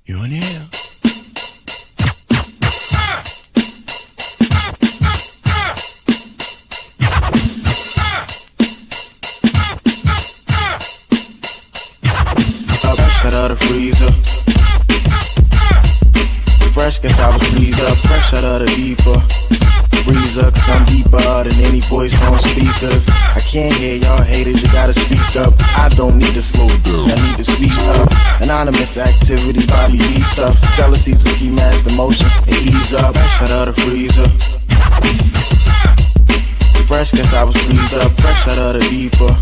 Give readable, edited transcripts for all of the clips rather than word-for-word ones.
You in here? Fresh out of the freezer. Fresh, guess I was freezed up. Fresh out of the deeper freezer, cause I'm deeper than any voice on speakers. I can't hear y'all haters, you gotta speak up. I don't need to slow down, I need to speak up. Anonymous activity, Bobby B stuff. Jealousy's a key mask, emotion, and ease up. Fresh out of the freezer. Fresh, guess I was freezed up. Fresh out of the deeper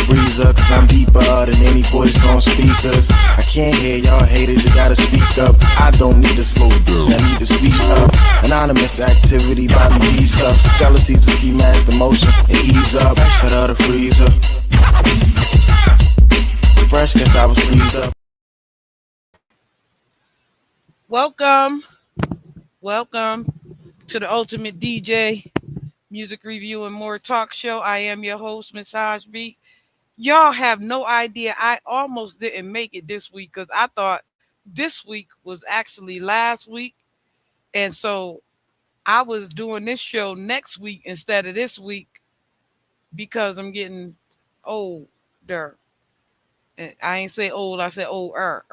freezer, cause I'm deeper than any voice on speakers. I can't hear y'all haters, you gotta speak up. I don't need to slow down, I need to speak up. Anonymous activity, Bobby B stuff. Jealousy's a key mask, emotion, and ease up. Fresh out of the freezer. Fresh, guess I was freezed up. Welcome to the Ultimate DJ Music Review and More Talk Show. I am your host, Massage Beat. Y'all have no idea. I almost didn't make it this week because I thought this week was actually last week. And so I was doing this show next week instead of this week because I'm getting older. And I ain't say old, I said older.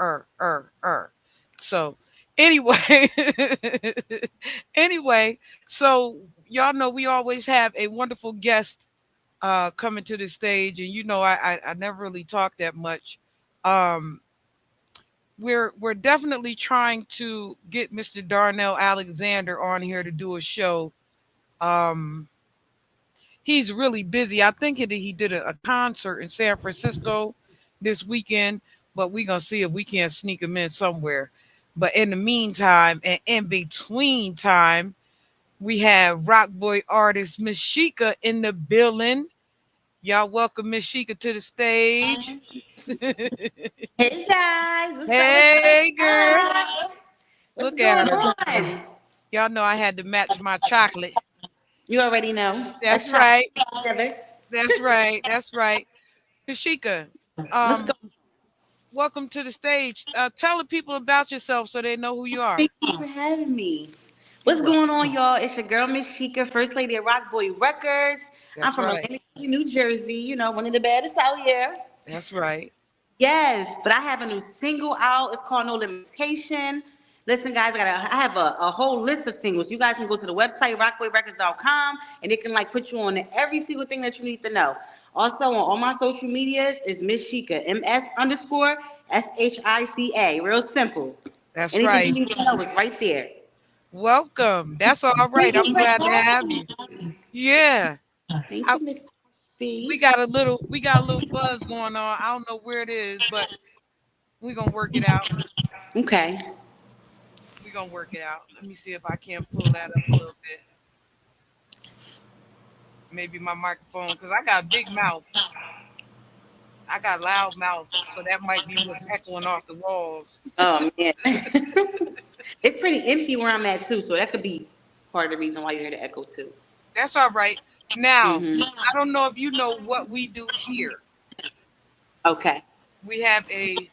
So anyway, so y'all know we always have a wonderful guest coming to the stage, and you know I never really talk that much. We're definitely trying to get Mr. Darnell Alexander on here to do a show. He's really busy. I think he did a concert in San Francisco this weekend, but we're gonna see if we can't sneak him in somewhere. But in the meantime, and in between time, we have ROCKBOY artist Miss SHICA in the building. Y'all welcome Miss SHICA to the stage. Hey guys, what's Hey up? girl. What's Look going at her. on? Y'all know I had to match my chocolate. You already know. That's Let's try right. it together. That's right. Miss SHICA, Let's go. welcome to the stage. Tell the people about yourself so they know who you are. Thank you for having me. You're What's welcome. going on, y'all? It's your girl, Miss SHICA, First Lady of ROCKBOY Records. I'm That's from right. Atlantic City, New Jersey. You know, one of the baddest out here. That's right. Yes, but I have a new single out. It's called No Limitation. Listen, guys, I have a whole list of singles. You guys can go to the website, rockboyrecords.com, and it can like put you on every single thing that you need to know. Also, on all my social medias is Miss SHICA, MS_SHICA. Real simple. That's Anything you right. need to know is right there. Welcome. That's all right. Thank I'm you for glad to have having you. me. Yeah. Thank I, you, Miss we B. got a little buzz going on. I don't know where it is, but we're gonna work it out. Okay. We're gonna work it out. Let me see if I can pull that up a little bit. Maybe my microphone, because I got a big mouth. I got loud mouth, so that might be what's echoing off the walls. Oh, man. It's pretty empty where I'm at, too, so that could be part of the reason why you hear the echo, too. That's all right. Now, Mm-hmm. I don't know if you know what we do here. Okay. We have a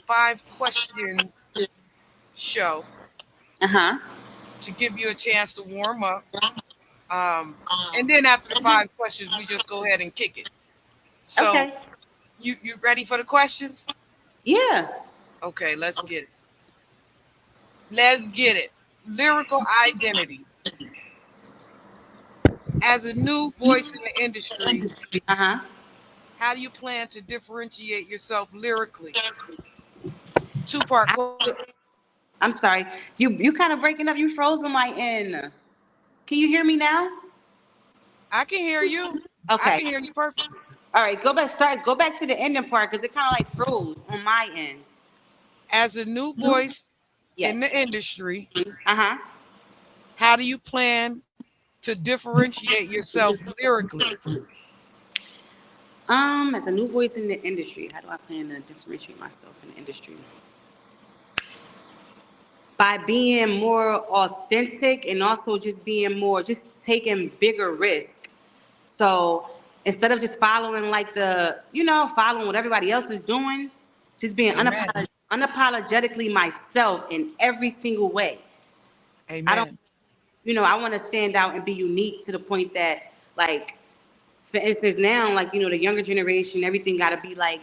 5-question show Uh-huh. to give you a chance to warm up. And then after the 5 questions, we just go ahead and kick it. So Okay. you ready for the questions? Yeah. Okay, let's get it. Let's get it. Lyrical identity. As a new voice in the industry, Uh-huh. how do you plan to differentiate yourself lyrically? 2-part question. I'm sorry. You kind of breaking up. You froze on my end. Can you hear me now? I can hear you. I Okay. can hear you perfectly. All right. Go back to the ending part because it kind of like froze on my end. As a new voice in Yes. the industry, Uh-huh. how do you plan to differentiate yourself lyrically? As a new voice in the industry, how do I plan to differentiate myself in the industry? By being more authentic and also just being more, just taking bigger risks. So instead of just following like following what everybody else is doing, just being Amen. unapologetically myself in every single way. I don't, Amen. I want to stand out and be unique to the point that, like, for instance, now, like, the younger generation, everything got to be like,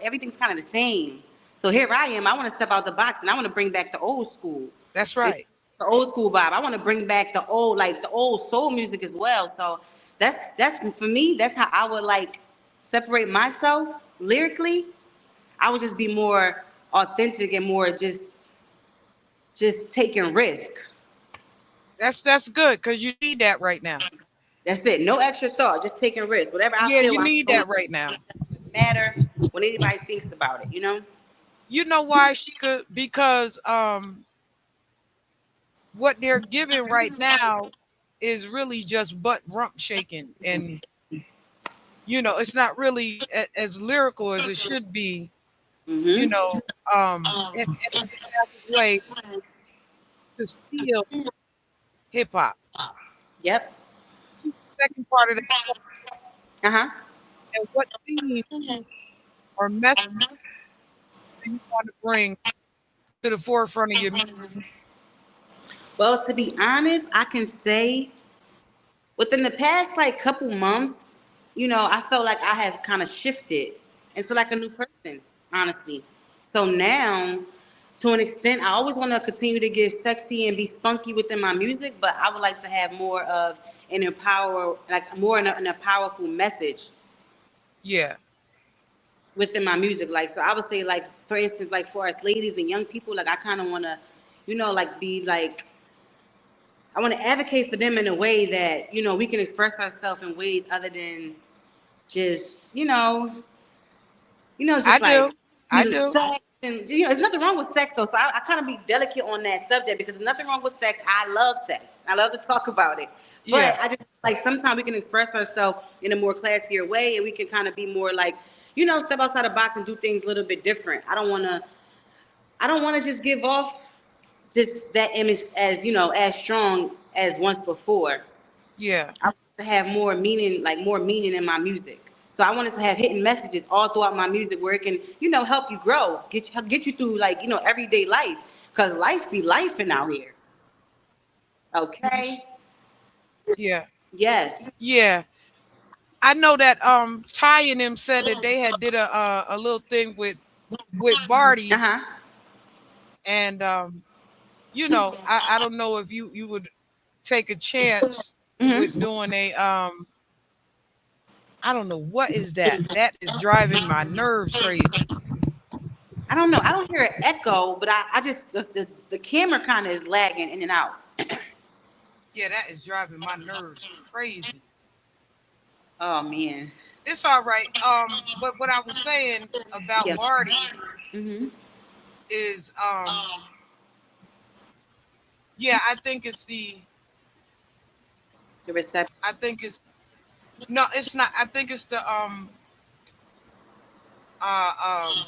everything's kind of the same. So here I am. I want to step out the box and I want to bring back the old school. That's You know, right. the old school vibe. I want to bring back the old soul music as well. So that's for me. That's how I would like separate myself lyrically. I would just be more authentic and more just taking risk. That's good because you need that right now. That's it. No extra thought. Just taking risk. Whatever I Yeah, feel, you I need know that right now. doesn't matter what anybody thinks about it. You know. You know why she could? Because what they're giving right now is really just butt rump shaking, and it's not really as lyrical as it should be. You Mhm. know, and they have a way to steal hip hop. Yep. Second part of that, Uh huh. and what theme or message do you want to bring to the forefront of your music? Well, to be honest, I can say within the past like couple months, I felt like I have kind of shifted into like a new person, honestly. So now, to an extent, I always want to continue to get sexy and be spunky within my music, but I would like to have more of like a powerful message Yeah, within my music. Like, so I would say, like, for instance, like for us ladies and young people, like I kind of want to, like be like I want to advocate for them in a way that we can express ourselves in ways other than just I just like do. I do. sex. And there's nothing wrong with sex though. So I kind of be delicate on that subject because there's nothing wrong with sex. I love sex. I love to talk about it. But Yeah, I just like sometimes we can express ourselves in a more classier way, and we can kind of be more like step outside the box and do things a little bit different. I don't want to just give off just that image as as strong as once before. yeah, I wanted to have more meaning in my music. So I wanted to have hidden messages all throughout my music where it can help you grow, get you through like everyday life, cause life be life in out here. Okay. yeah, Yes. yeah. I know that Ty and them said that they had did a little thing with Uh Barty, huh. and I don't know if you would take a chance with Hmm. doing a I don't know what is that. That is driving my nerves crazy. I don't know. I don't hear an echo, but I just the camera kind of is lagging in and out. Yeah, that is driving my nerves crazy. Oh man. It's all right. But what I was saying about Yeah. Barty Mhm. is yeah, The reception. I think it's no, it's not. I think it's the uh um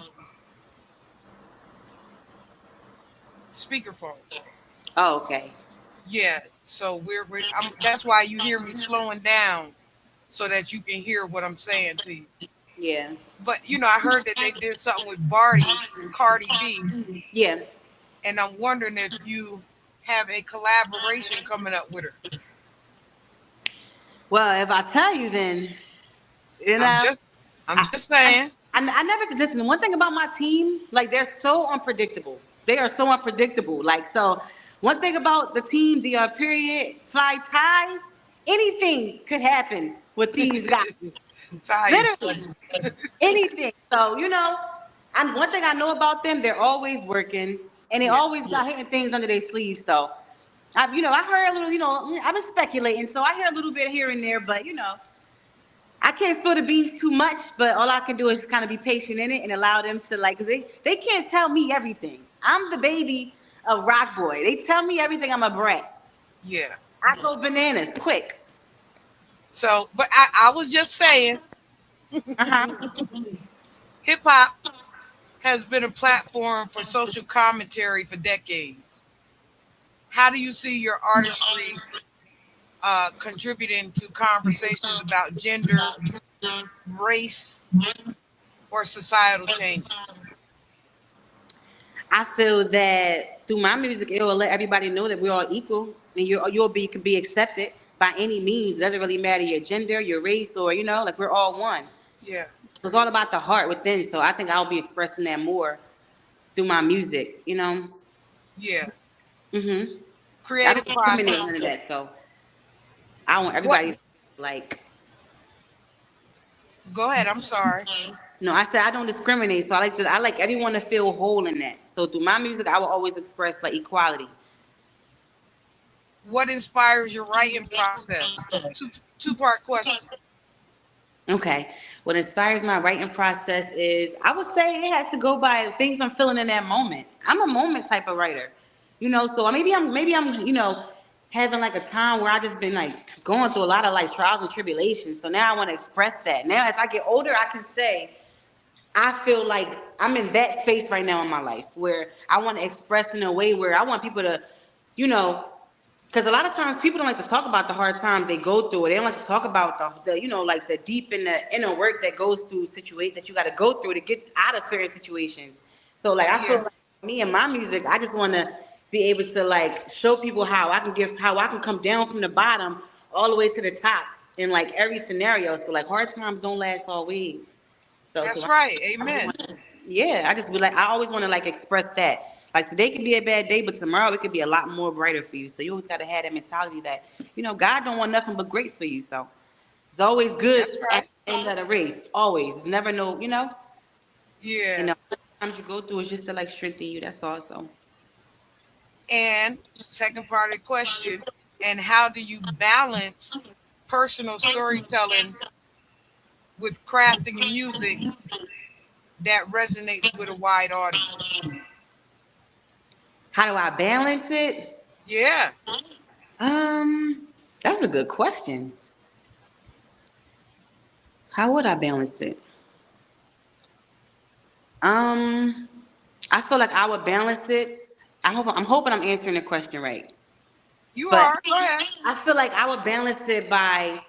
speakerphone. Oh, okay. Yeah. So that's why you hear me slowing down so that you can hear what I'm saying to you. Yeah. But I heard that they did something with Barty, Cardi B, Yeah. and I'm wondering if you have a collaboration coming up with her. Well, if I tell you, then you I'm know. just I'm I, just I, saying. I never listen. One thing about my team, like they're so unpredictable. They are so unpredictable. Like so, one thing about the team, the period, fly tie, anything could happen with these guys. Ty is Literally funny. anything. So and one thing I know about them, they're always working and they Yeah. always got hitting things under their sleeves. So I heard a little. I've been speculating, so I hear a little bit here and there, but I can't spill the beans too much, but all I can do is kind of be patient in it and allow them to like, cause they can't tell me everything. I'm the baby of Rock Boy. They tell me everything. I'm a brat. Yeah. I go bananas quick. So, but I was just saying, Uh huh. hip hop has been a platform for social commentary for decades. How do you see your artistry contributing to conversations about gender, race, or societal changes? I feel that through my music, it will let everybody know that we're all equal, and can be accepted by any means. It doesn't really matter your gender, your race, or like we're all one. Yeah. So it's all about the heart within. So I think I'll be expressing that more through my music. Yeah. Mhm. I don't Creative discriminate process. none of that. So I want What? everybody to like. Go ahead. I'm sorry. No, I said I don't discriminate. So I like everyone to feel whole in that. So through my music, I will always express like equality. What inspires your writing process? Two-part question. Okay. What inspires my writing process is, I would say it has to go by things I'm feeling in that moment. I'm a moment type of writer, So maybe I'm having like a time where I just been like going through a lot of like trials and tribulations. So now I want to express that. Now as I get older, I can say I feel like I'm in that space right now in my life where I want to express in a way where I want people to, you know, because a lot of times people don't like to talk about the hard times they go through. They don't like to talk about the like the deep and the inner work that goes through situation that you got to go through to get out of certain situations. So like I feel Yeah. like me and my music, I just want to be able to like show people how I can come down from the bottom all the way to the top in like every scenario. So like hard times don't last always. So That's right. Amen. yeah, I just be like, I always want to like express that. Like today could be a bad day, but tomorrow it could be a lot more brighter for you. So you always got to have that mentality that God don't want nothing but great for you. So it's always good That's at right. the end of the race. Always, it's never no, Yeah. and the times you go through is just to like strengthen you. That's all. So And second part of the question, and how do you balance personal storytelling with crafting music that resonates with a wide audience? how do I balance it? Yeah. That's a good question. How would I balance it? Um, I feel like I would balance it. I'm hoping I'm answering the question right. You But are. Go ahead. I feel like I would balance it by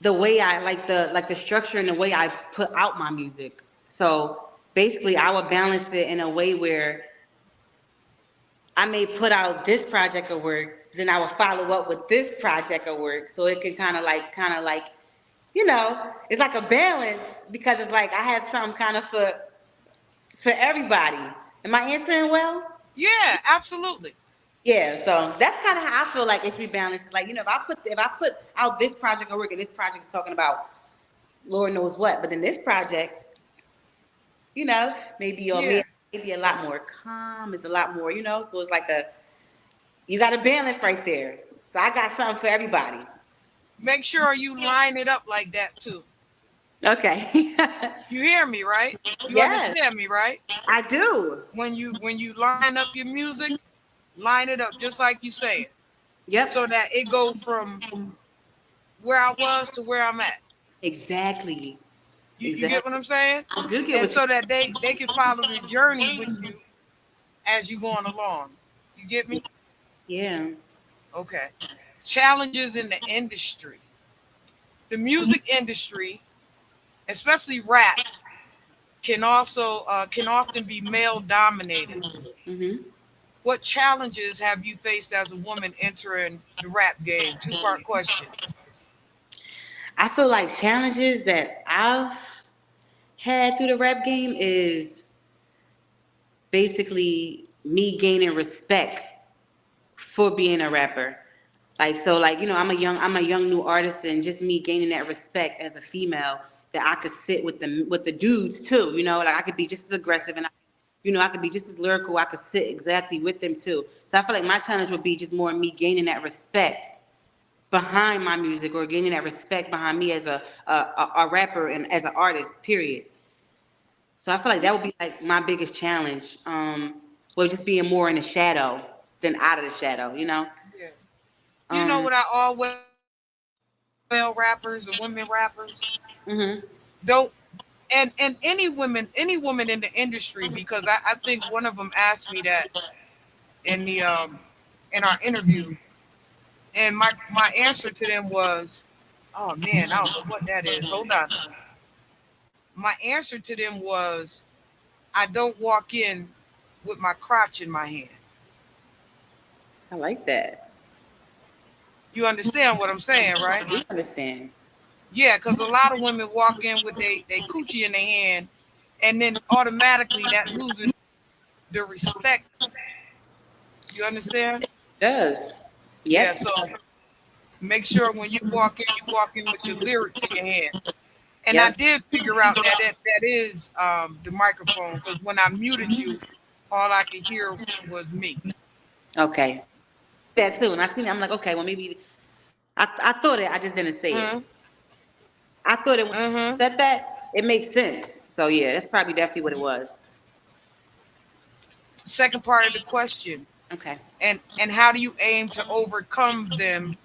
the way I like the structure and the way I put out my music. So basically, I would balance it in a way where I may put out this project of work, then I would follow up with this project of work, so it can kind of like it's like a balance because it's like I have something kind of for everybody. Am I answering well? Yeah, absolutely. Yeah, so that's kind of how I feel like it should be balanced. Like, if I put out this project of work and this project is talking about Lord knows what, but then this project, maybe Yeah. maybe a lot more calm, it's a lot more, so it's like you got a balance right there. So I got something for everybody. Make sure you line it up like that too. Okay. You hear me, right? You Yes, understand me, right? I do. When you line up your music, line it up just like you say it, so Yep. that it go from where I was to where I'm at. Exactly. You get what Exactly. I'm saying? I do get And what you. so that they can follow the journey with you as you going along. You get me? Yeah. Okay. Challenges in the industry. The music industry, especially rap, can often be male dominated. Mhm. What challenges have you faced as a woman entering the rap game? Two-part question. I feel like challenges that I've had through the rap game is basically me gaining respect for being a rapper. Like so, like I'm a young new artist, and just me gaining that respect as a female that I could sit with the dudes too. Like I could be just as aggressive, and I could be just as lyrical. I could sit exactly with them too. So I feel like my challenge would be just more me gaining that respect behind my music, or gaining that respect behind me as a rapper and as an artist. Period. So I feel like that would be like my biggest challenge. Was just being more in the shadow than out of the shadow. Yeah. You know Um, what I always male rappers and women rappers mhm. don't, and any woman in the industry, because I think one of them asked me that in the in our interview, and my answer to them was, oh man, I don't know what that is. Hold on. My answer to them was, I don't walk in with my crotch in my hand. I like that. You understand what I'm saying, right? I do understand. Yeah, because a lot of women walk in with they coochie in their hand, and then automatically that loses the respect. You understand? Does. Yeah. Yep. So make sure when you walk in with your lyrics in your hand. And I Yep. did figure out that that is the microphone because when I muted you, all I could hear was me. Okay. That too. And I seen it, I'm like, okay, well maybe I thought it, I just didn't say it. Mm-hmm. I thought it when Mm-hmm. you said that, it makes sense. So yeah, that's probably definitely what it was. Second part of the question, Okay. and how do you aim to overcome them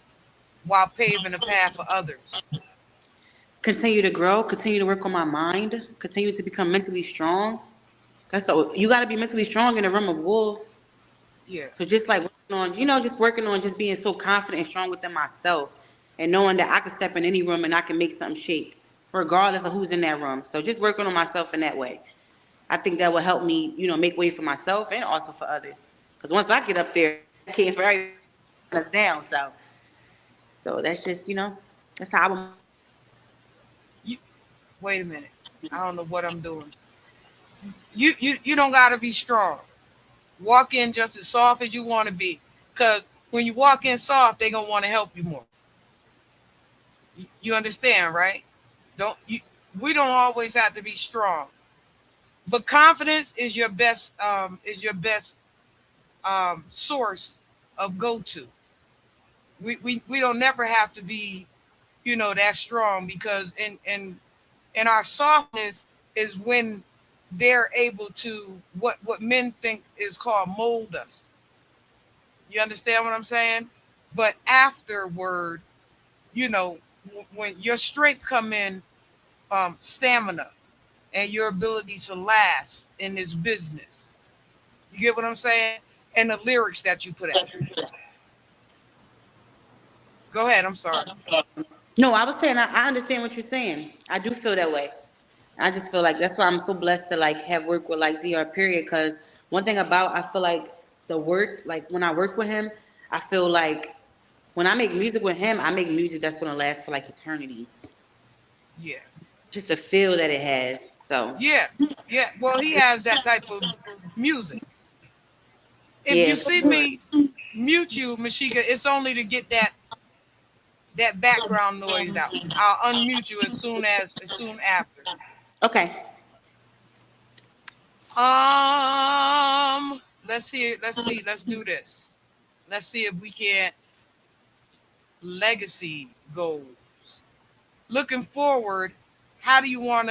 while paving the path for others? Continue to grow, continue to work on my mind, continue to become mentally strong. That's the, you gotta be mentally strong in a room of wolves. Yeah. So just like working on, just working on just being so confident and strong within myself and knowing that I can step in any room and I can make something shake, regardless of who's in that room. So just working on myself in that way. I think that will help me, make way for myself and also for others. Because once I get up there, I can't for everybody us down. So that's just, that's how I would. You, wait a minute. I don't know what I'm doing. You don't gotta be strong. Walk in just as soft as you want to be, because when you walk in soft, they gonna want to help you more. You understand, right? Don't you? We don't always have to be strong, but confidence is your best source of go to. We don't never have to be that strong because in our softness is when they're able to what men think is called mold us. You understand what I'm saying? But afterward, you know, when your strength come in, stamina and your ability to last in this business. You get what I'm saying? And the lyrics that you put out. Go ahead. I'm sorry. No, I was saying I understand what you're saying. I do feel that way. I just feel like that's why I'm so blessed to like have work with like Dr. Period. Because one thing about I feel like the work, like when I work with him, I feel like when I make music with him, I make music that's gonna last for like eternity. Yeah. Just the feel that it has. So Yeah. Yeah. Well, he has that type of music. If yeah, you for see sure. me mute you, Mashika, it's only to get that background noise out. I'll unmute you as soon after. Okay. Let's see. Let's see. Let's do this. Let's see if we can legacy goals. Looking forward, how do you want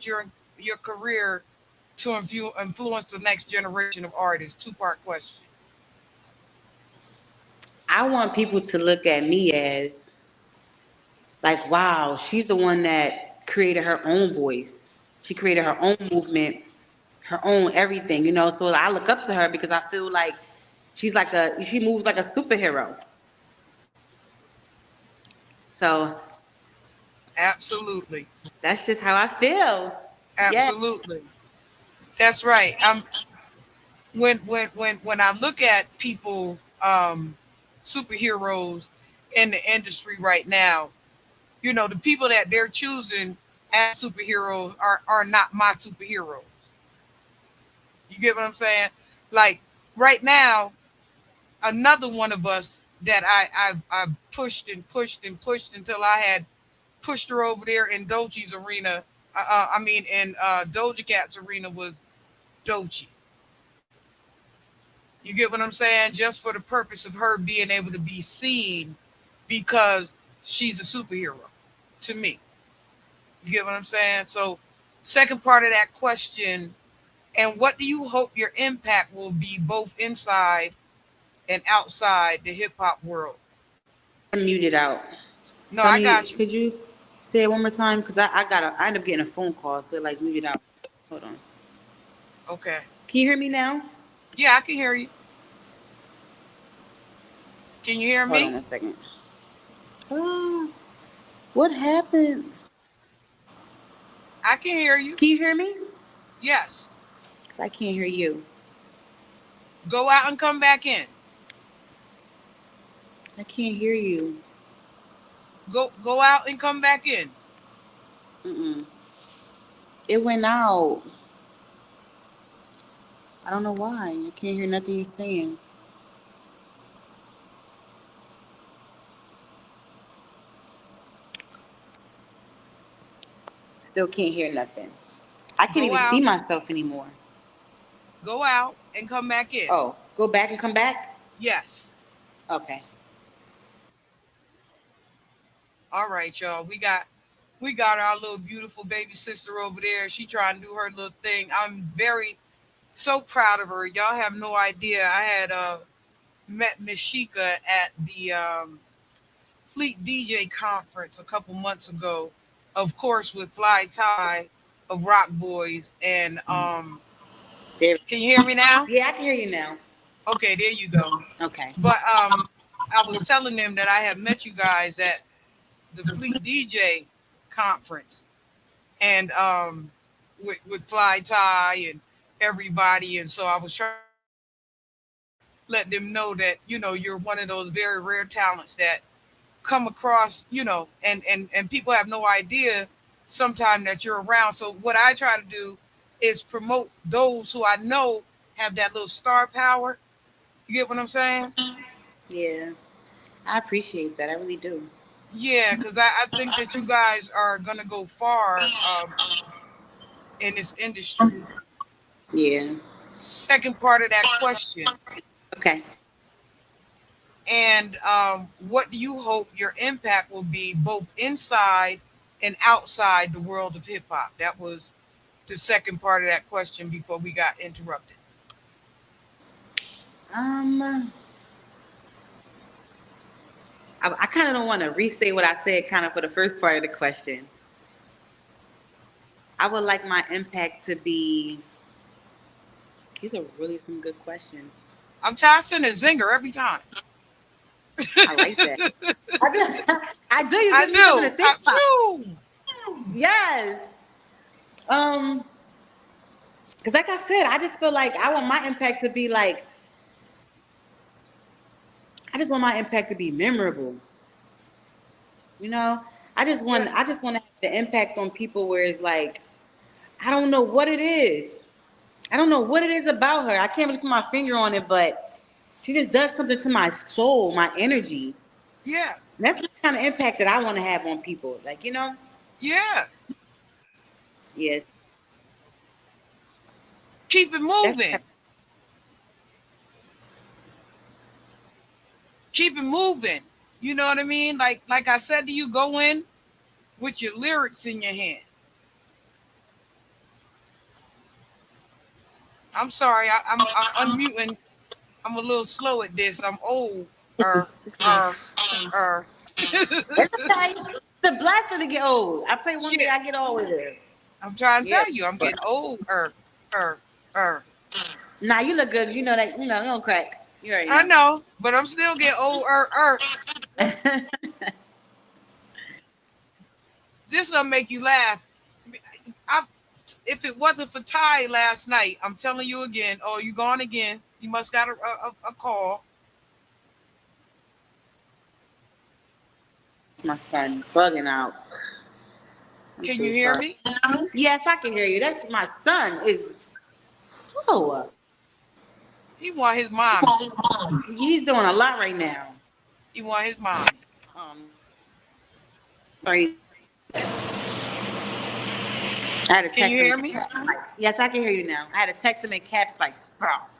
your career to influence the next generation of artists? Two-part question. I want people to look at me as like, wow, she's the one that created her own voice. She created her own movement, her own everything, So I look up to her because I feel like she moves like a superhero. So Absolutely. that's just how I feel. Yeah. Absolutely. That's right. When I look at people, superheroes in the industry right now, the people that they're choosing as superheroes are not my superheroes. You get what I'm saying? Like right now, another one of us that I pushed and pushed and pushed until I had pushed her over there in Dochi's arena. I mean, in Doja Cat's arena was Dochi. You get what I'm saying? Just for the purpose of her being able to be seen because she's a superhero to me. You get what I'm saying? So, second part of that question, and what do you hope your impact will be both inside and outside the hip hop world? I muted out. No, Tell I me, got you. could you say it one more time? Because I end up getting a phone call, so it like muted out. Hold on. Okay. Can you hear me now? Yeah, I can hear you. Can you hear Hold on me? 1 second. Oh, what happened? I can hear you. Can you hear me? Yes. I can't hear you. Go out and come back in. I can't hear you. Go out and come back in. Mm-mm. It went out. I don't know why. I can't hear nothing you're saying. Still can't hear nothing. I can't Go even see out, myself anymore. go out and come back in. Oh, go back and come back? Yes. Okay. All right, y'all. We got our little beautiful baby sister over there. She trying to do her little thing. I'm very so proud of her. Y'all have no idea. I had met Miss Shika at the Fleet DJ conference a couple months ago. Of course, with Fly Tie of Rock Boys, and There. can you hear me now? Yeah, I can hear you now. Okay, there you go. Okay. But I was telling them that I had met you guys at the Fleet DJ conference, and with Fly Tie and everybody, and so I was trying to let them know that you're one of those very rare talents that come across, and people have no idea sometimes that you're around. So what I try to do is promote those who I know have that little star power. You get what I'm saying? Yeah. I appreciate that. I really do. Yeah, because I think that you guys are gonna go far in this industry. Yeah. Second part of that question, Okay. and what do you hope your impact will be both inside and outside the world of hip hop? That was the second part of that question before we got interrupted. Um, I kind of don't want to restate what I said kind of for the first part of the question. I would like my impact to be, these are really some good questions. I'm tossing a zinger every time. I like that. I do. I do. You I give me something to do. think about. Phew. Yes. Um, because like I said, I just feel like I want my impact to be like, I just want my impact to be memorable. You know, Yeah, I just want to have the impact on people where it's like, I don't know what it is. I don't know what it is about her. I can't really put my finger on it, but she just does something to my soul, my energy. yeah, And that's the kind of impact that I want to have on people. Like, yeah. yes, Keep it that's moving. Keep it moving. You know what I mean? Like I said to you, go in with your lyrics in your hand. I'm sorry, I'm unmuting. I'm a little slow at this. I'm old. Er, er, er. it's okay. It's a blessing to get old. I pray one day Yeah, I get old with her. I'm trying to Yeah. tell you, I'm getting old. Er, er. Nah, you look good. You know that. You don't crack. You already I know. know, but I'm still getting old. This gonna make you laugh. I, if it wasn't for Ty last night, I'm telling you again. Oh, you gone again? You must got a call. It's my son bugging out. I'm Can so you hear sorry. me? Yes, I can hear you. That's my son. Is oh, He want his mommy. he's doing a lot right now. He want his mommy. Sorry. I had to Can you text him. hear me? Yes, I can hear you now. I had to text him in caps like, "Stop."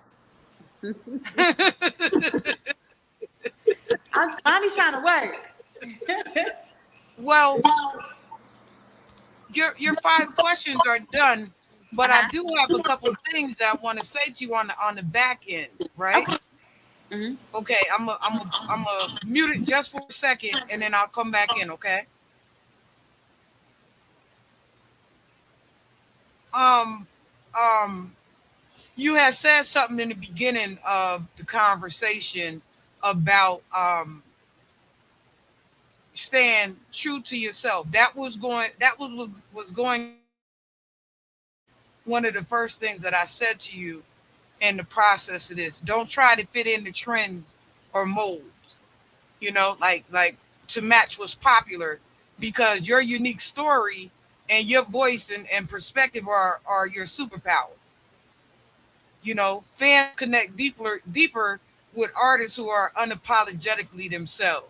Mommy's trying to work. Well, your five questions are done, but I Uh-huh. do have a couple of things that I want to say to you on the back end, right? Okay. Hmm. Okay, I'm a mute it just for a second, and then I'll come back in. Okay. Um, um, you had said something in the beginning of the conversation about staying true to yourself. That was going. That was going. one of the first things that I said to you in the process of this. Don't try to fit in the trends or molds, like to match what's popular, because your unique story and your voice and perspective are your superpower. Fans connect deeper with artists who are unapologetically themselves.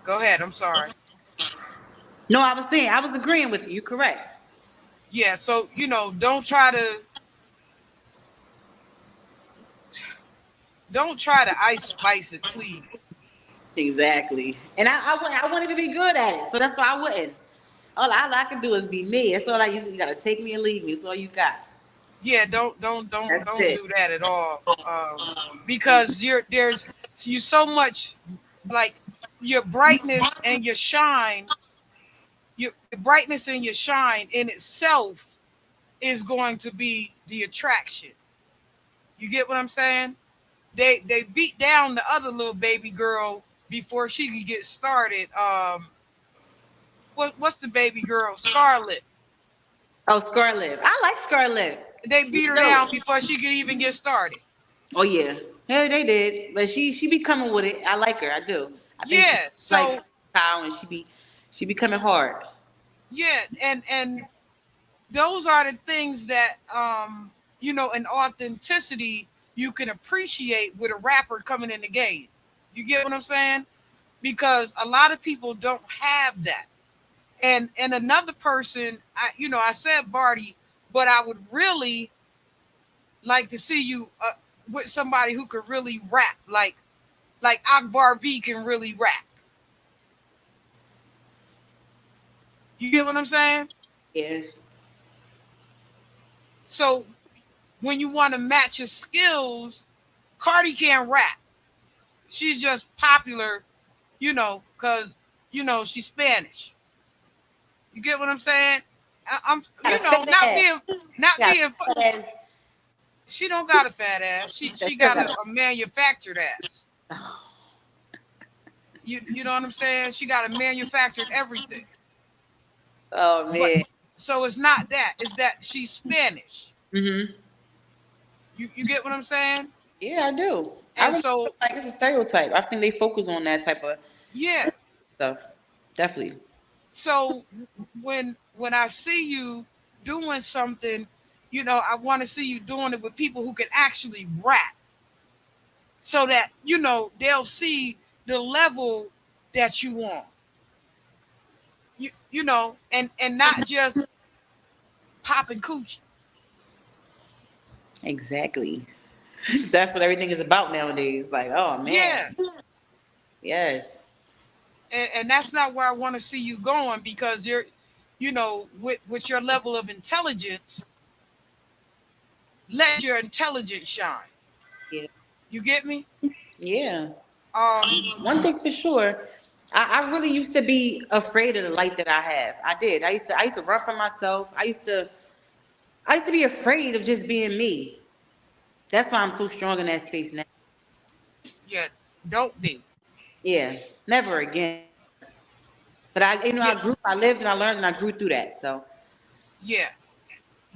Go ahead. I'm sorry. No, I was saying, I was agreeing with you. You're correct. Yeah. So don't try to ice spice it, please. Exactly. And I wouldn't even be good at it. So that's why I wouldn't. All I can do is be me. That's all I use. You gotta take me and leave me. That's all you got. Yeah. Don't That's don't it. do that at all. Because there's you so much, like, your brightness and your shine. Your brightness and your shine in itself is going to be the attraction. You get what I'm saying? They beat down the other little baby girl before she could get started. What's the baby girl? Scarlet. Oh, Scarlet. I like Scarlet. They She's beat her dope. down before she could even get started. Oh yeah. Yeah, they did. But she be coming with it. I like her. I do. I think she Yeah. like So style and she be coming hard. yeah, and those are the things that an authenticity you can appreciate with a rapper coming in the game. You get what I'm saying? Because a lot of people don't have that. And another person, I said Barty, but I would really like to see you with somebody who could really rap, like Akbar V can really rap. You get what I'm saying? Yeah. So when you want to match your skills, Cardi can't rap. She's just popular, because she's Spanish. You get what I'm saying? I'm, Got a fat not ass. not Got being. a fat ass. She don't got a fat ass. She Still got got a manufactured ass. You know what I'm saying? She got a manufactured everything. Oh But man. so it's not that. It's that she's Spanish. Mhm. You get what I'm saying? Yeah, I do. I And really feel so like it's a stereotype. I think they focus on that type of yeah. stuff. Definitely. So when I see you doing something, I want to see you doing it with people who can actually rap, so that they'll see the level that you on. And not just popping coochie. Exactly. That's what everything is about nowadays. Like, oh man. Yeah. Yes. And that's not where I want to see you going, because you're, with your level of intelligence, let your intelligence shine. Yeah. You get me? Yeah. Um, One thing for sure, I really used to be afraid of the light that I have. I did. I used to run from myself. I used to be afraid of just being me. That's why I'm so strong in that space now. yeah, don't be. Yeah. Never again. Never. But Yeah, I lived and I learned and I grew through that. So yeah.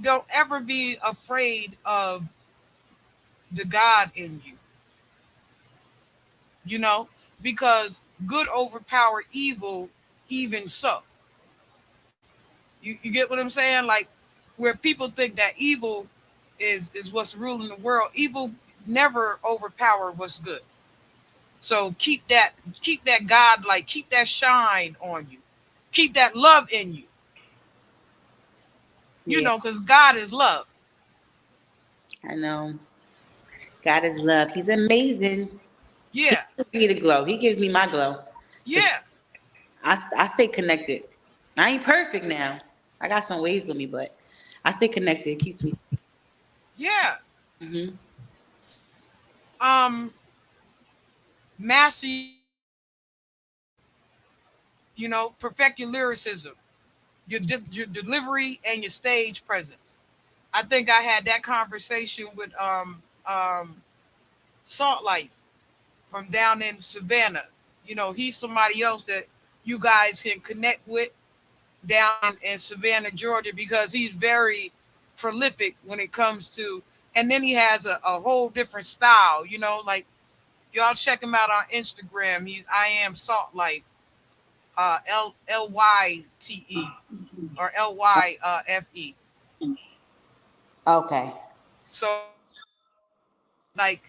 Don't ever be afraid of the God in you, you know, because good overpower evil, even so. You get what I'm saying? Like, where people think that evil is what's ruling the world, evil never overpower what's good. So keep that God, like, keep that shine on you. Keep that love in you. yeah, Because God is love. I know. God is love. He's amazing. He Yeah. gives me the glow. He gives me my glow. For sure. Yeah. I stay connected. I ain't perfect now. I got some ways with me, but I stay connected. It keeps me. Yeah. Hmm. Um Master, perfect your lyricism, your delivery, and your stage presence. I think I had that conversation with Salt Life from down in Savannah. He's somebody else that you guys can connect with. down in Savannah, Georgia, because he's very prolific when it comes to, and then he has a whole different style, like y'all check him out on Instagram. He's I am Salt Life, Lyte or Lyfe. Okay. So like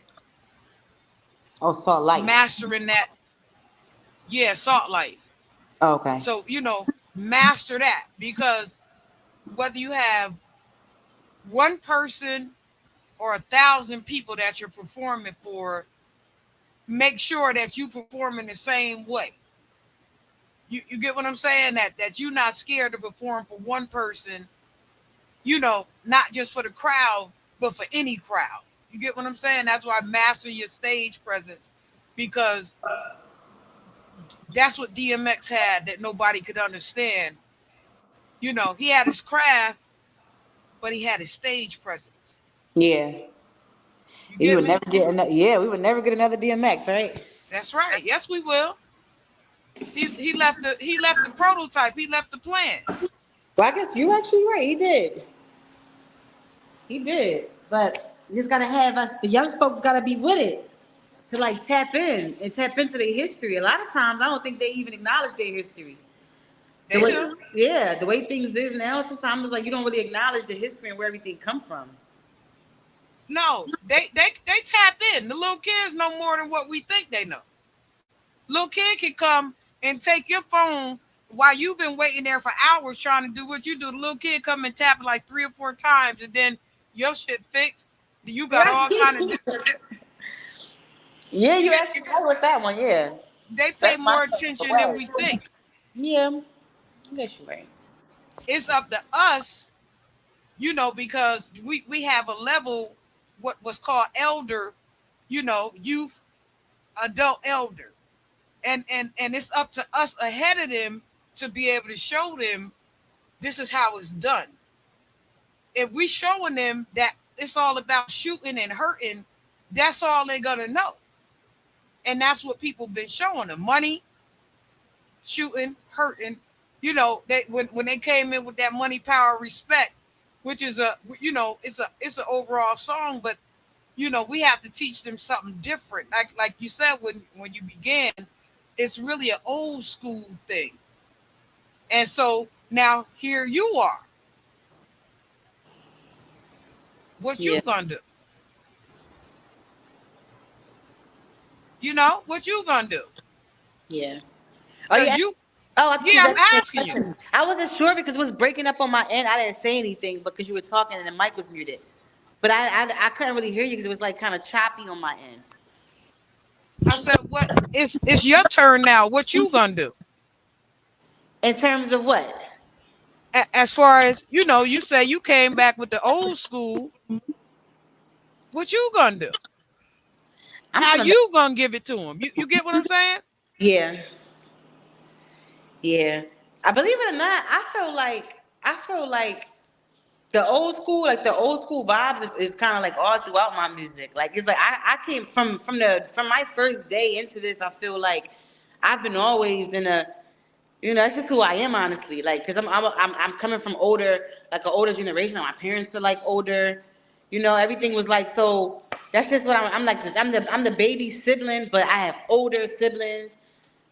Oh, Salt Life. mastering that, yeah, Salt Life. Okay. So master that, because whether you have one person or 1,000 people that you're performing for, make sure that you perform in the same way. You get what I'm saying? That you're not scared to perform for one person, not just for the crowd, but for any crowd. You get what I'm saying? That's why master your stage presence, because that's what DMX had that nobody could understand. He had his craft, but he had his stage presence. Yeah. You We get would me? never get another. Yeah, we would never get another DMX, right? That's right. Yes, we will. He left the prototype. He left the plan. Well, I guess you actually right. He did. He did. But you just gotta have us. The young folks gotta be with it to like tap in and tap into their history. A lot of times, I don't think they even acknowledge their history. The They way, do. yeah, the way things is now, sometimes it's like you don't really acknowledge the history and where everything come from. No, they tap in. The little kids know more than what we think they know. Little kid can come and take your phone while you've been waiting there for hours trying to do what you do. The little kid come and tap it like 3 or 4 times, and then your shit fixed. You got Right. all kind of. Yeah, You you get. actually right with that one. Yeah, They pay that's my more favorite attention than way. we think. Yeah, I guess you're right. It's up to us, because we have a level, what was called elder, youth, adult, elder, and it's up to us ahead of them to be able to show them this is how it's done. If we showing them that it's all about shooting and hurting, that's all they're gonna know. And that's what people been showing them: money, shooting, hurting. They when they came in with that money, power, respect, which is it's an overall song, but we have to teach them something different. Like you said, when you began, it's really an old school thing. And so now here you are. What Yeah, you gonna do? What you gonna do? yeah. Oh, Cause yeah. you, Oh, I thought you yeah, was I'm asking me a asking you. question. I wasn't sure because it was breaking up on my end. I didn't say anything because you were talking and the mic was muted. But I couldn't really hear you because it was like kind of choppy on my end. I said, what? It's your turn now. What you gonna do? In terms of what? As far as you say you came back with the old school. What you gonna do? I'm How coming back. you gonna give it to them? You get what I'm saying? Yeah, yeah. I believe it or not, I feel like the old school vibes is kind of like all throughout my music. Like it's like I came from my first day into this. I feel like I've been always in a, that's just who I am, honestly. Like, cause I'm coming from older, like an older generation. My parents are like older, everything was like, so that's just what I'm like this. I'm the baby sibling, but I have older siblings.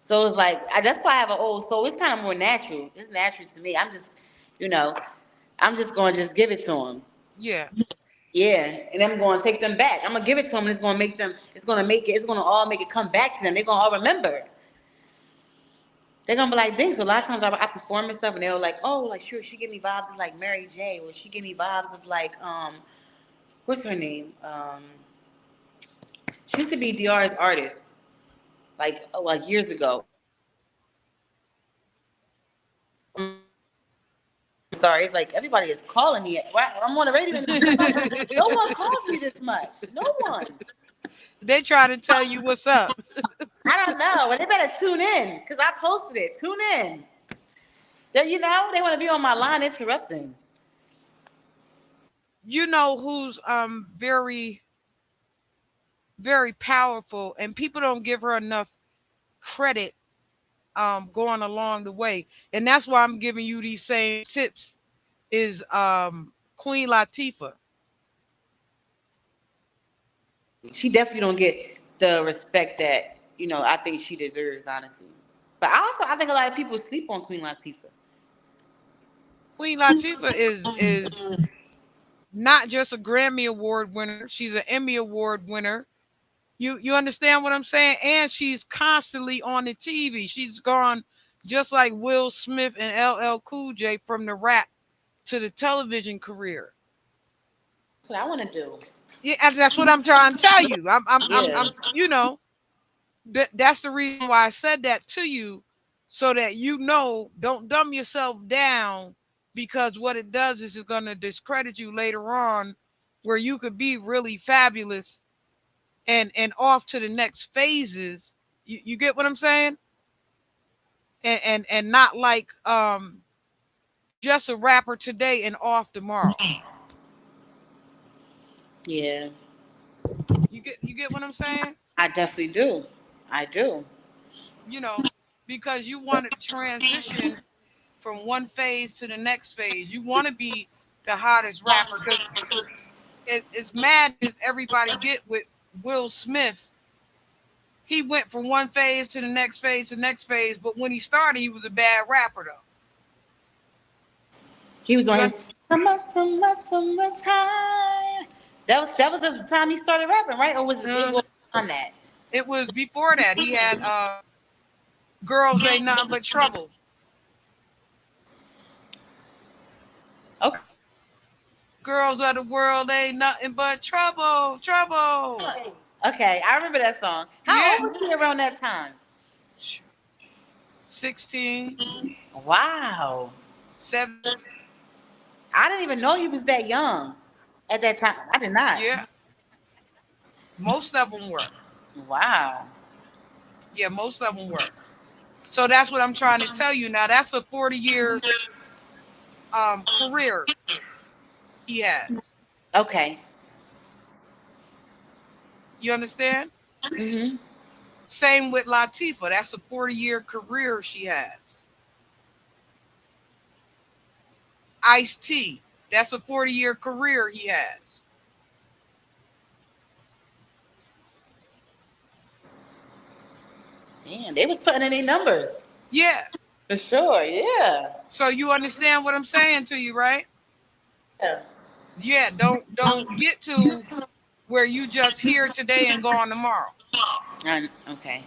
So it's like, that's why I have an old soul. It's kind of more natural. It's natural to me. You know, I'm just going to just give it to them. Yeah. Yeah, and I'm going to take them back. I'm going to give it to them, and it's going to make them. It's going to all make it come back to them. They're going to all remember. They're gonna be like, "Things." But a lot of times I perform and stuff, and they're like, "Oh, like sure, she give me vibes of like Mary J, or she give me vibes of like what's her name? She used to be DR's artist, like like years ago. I'm sorry, it's like everybody is calling me. I'm on the radio, and no one calls me this much. No one. They try to tell you what's up. I don't know, but they better tune in because I posted it. Tune in. They want to be on my line interrupting. Who's very, very powerful, and people don't give her enough credit going along the way. And that's why I'm giving you these same tips is Queen Latifah. She definitely don't get the respect that I think she deserves, honestly. But I think a lot of people sleep on Queen Latifah. Queen Latifah is not just a Grammy Award winner, she's an Emmy Award winner. You understand what I'm saying? And she's constantly on the TV. She's gone just like Will Smith and LL Cool J from the rap to the television career. That's what I want to do. Yeah, that's what I'm trying to tell you. Yeah. That's the reason why I said that to you, so that don't dumb yourself down, because what it does is it's going to discredit you later on, where you could be really fabulous and off to the next phases. You get what I'm saying? And not like just a rapper today and off tomorrow. Yeah. You get what I'm saying? I definitely do. I do. You know, because you want to transition from one phase to the next phase. You want to be the hottest rapper, because as mad as everybody get with Will Smith, he went from one phase to the next phase to the next phase. But when he started, he was a bad rapper though. He was on You his summertime. That was the time he started rapping, right? Or was it was on that? It was before that. He had Girls Ain't Nothing But Trouble. Okay. Girls of the world ain't nothing but trouble, trouble. Okay, I remember that song. How Yeah. old was he around that time? 16, Wow. 7. I didn't even know he was that young at that time. I did not. Yeah. Most of them were. Wow. Yeah, most of them were. So that's what I'm trying to tell you. Now that's a 40-year career he has. Okay. You understand? Mhm. Same with Latifah. That's a 40-year career she has. Ice-T. That's a 40-year career he has. Man, they was putting in their numbers Yeah. for sure. Yeah. So you understand what I'm saying to you, right? Yeah. Yeah. Don't get to where you just here today and gone tomorrow, Okay.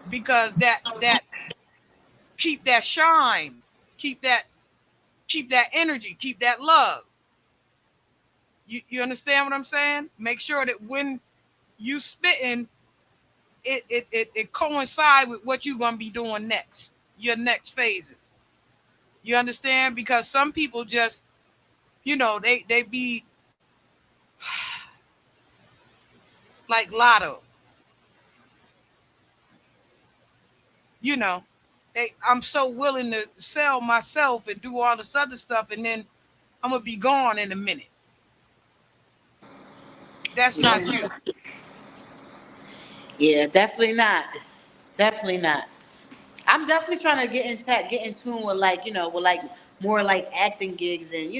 because that keep that shine, keep that keep that energy, keep that love. You understand what I'm saying? Make sure that when you spitting, it coincide with what you're gonna be doing next, your next phases. You understand? Because some people just, they be like Lotto. You know, I'm so willing to sell myself and do all this other stuff, and then I'm gonna be gone in a minute. That's not Yeah. you. Yeah, definitely not. Definitely not. I'm definitely trying to get in tune with with like more like acting gigs and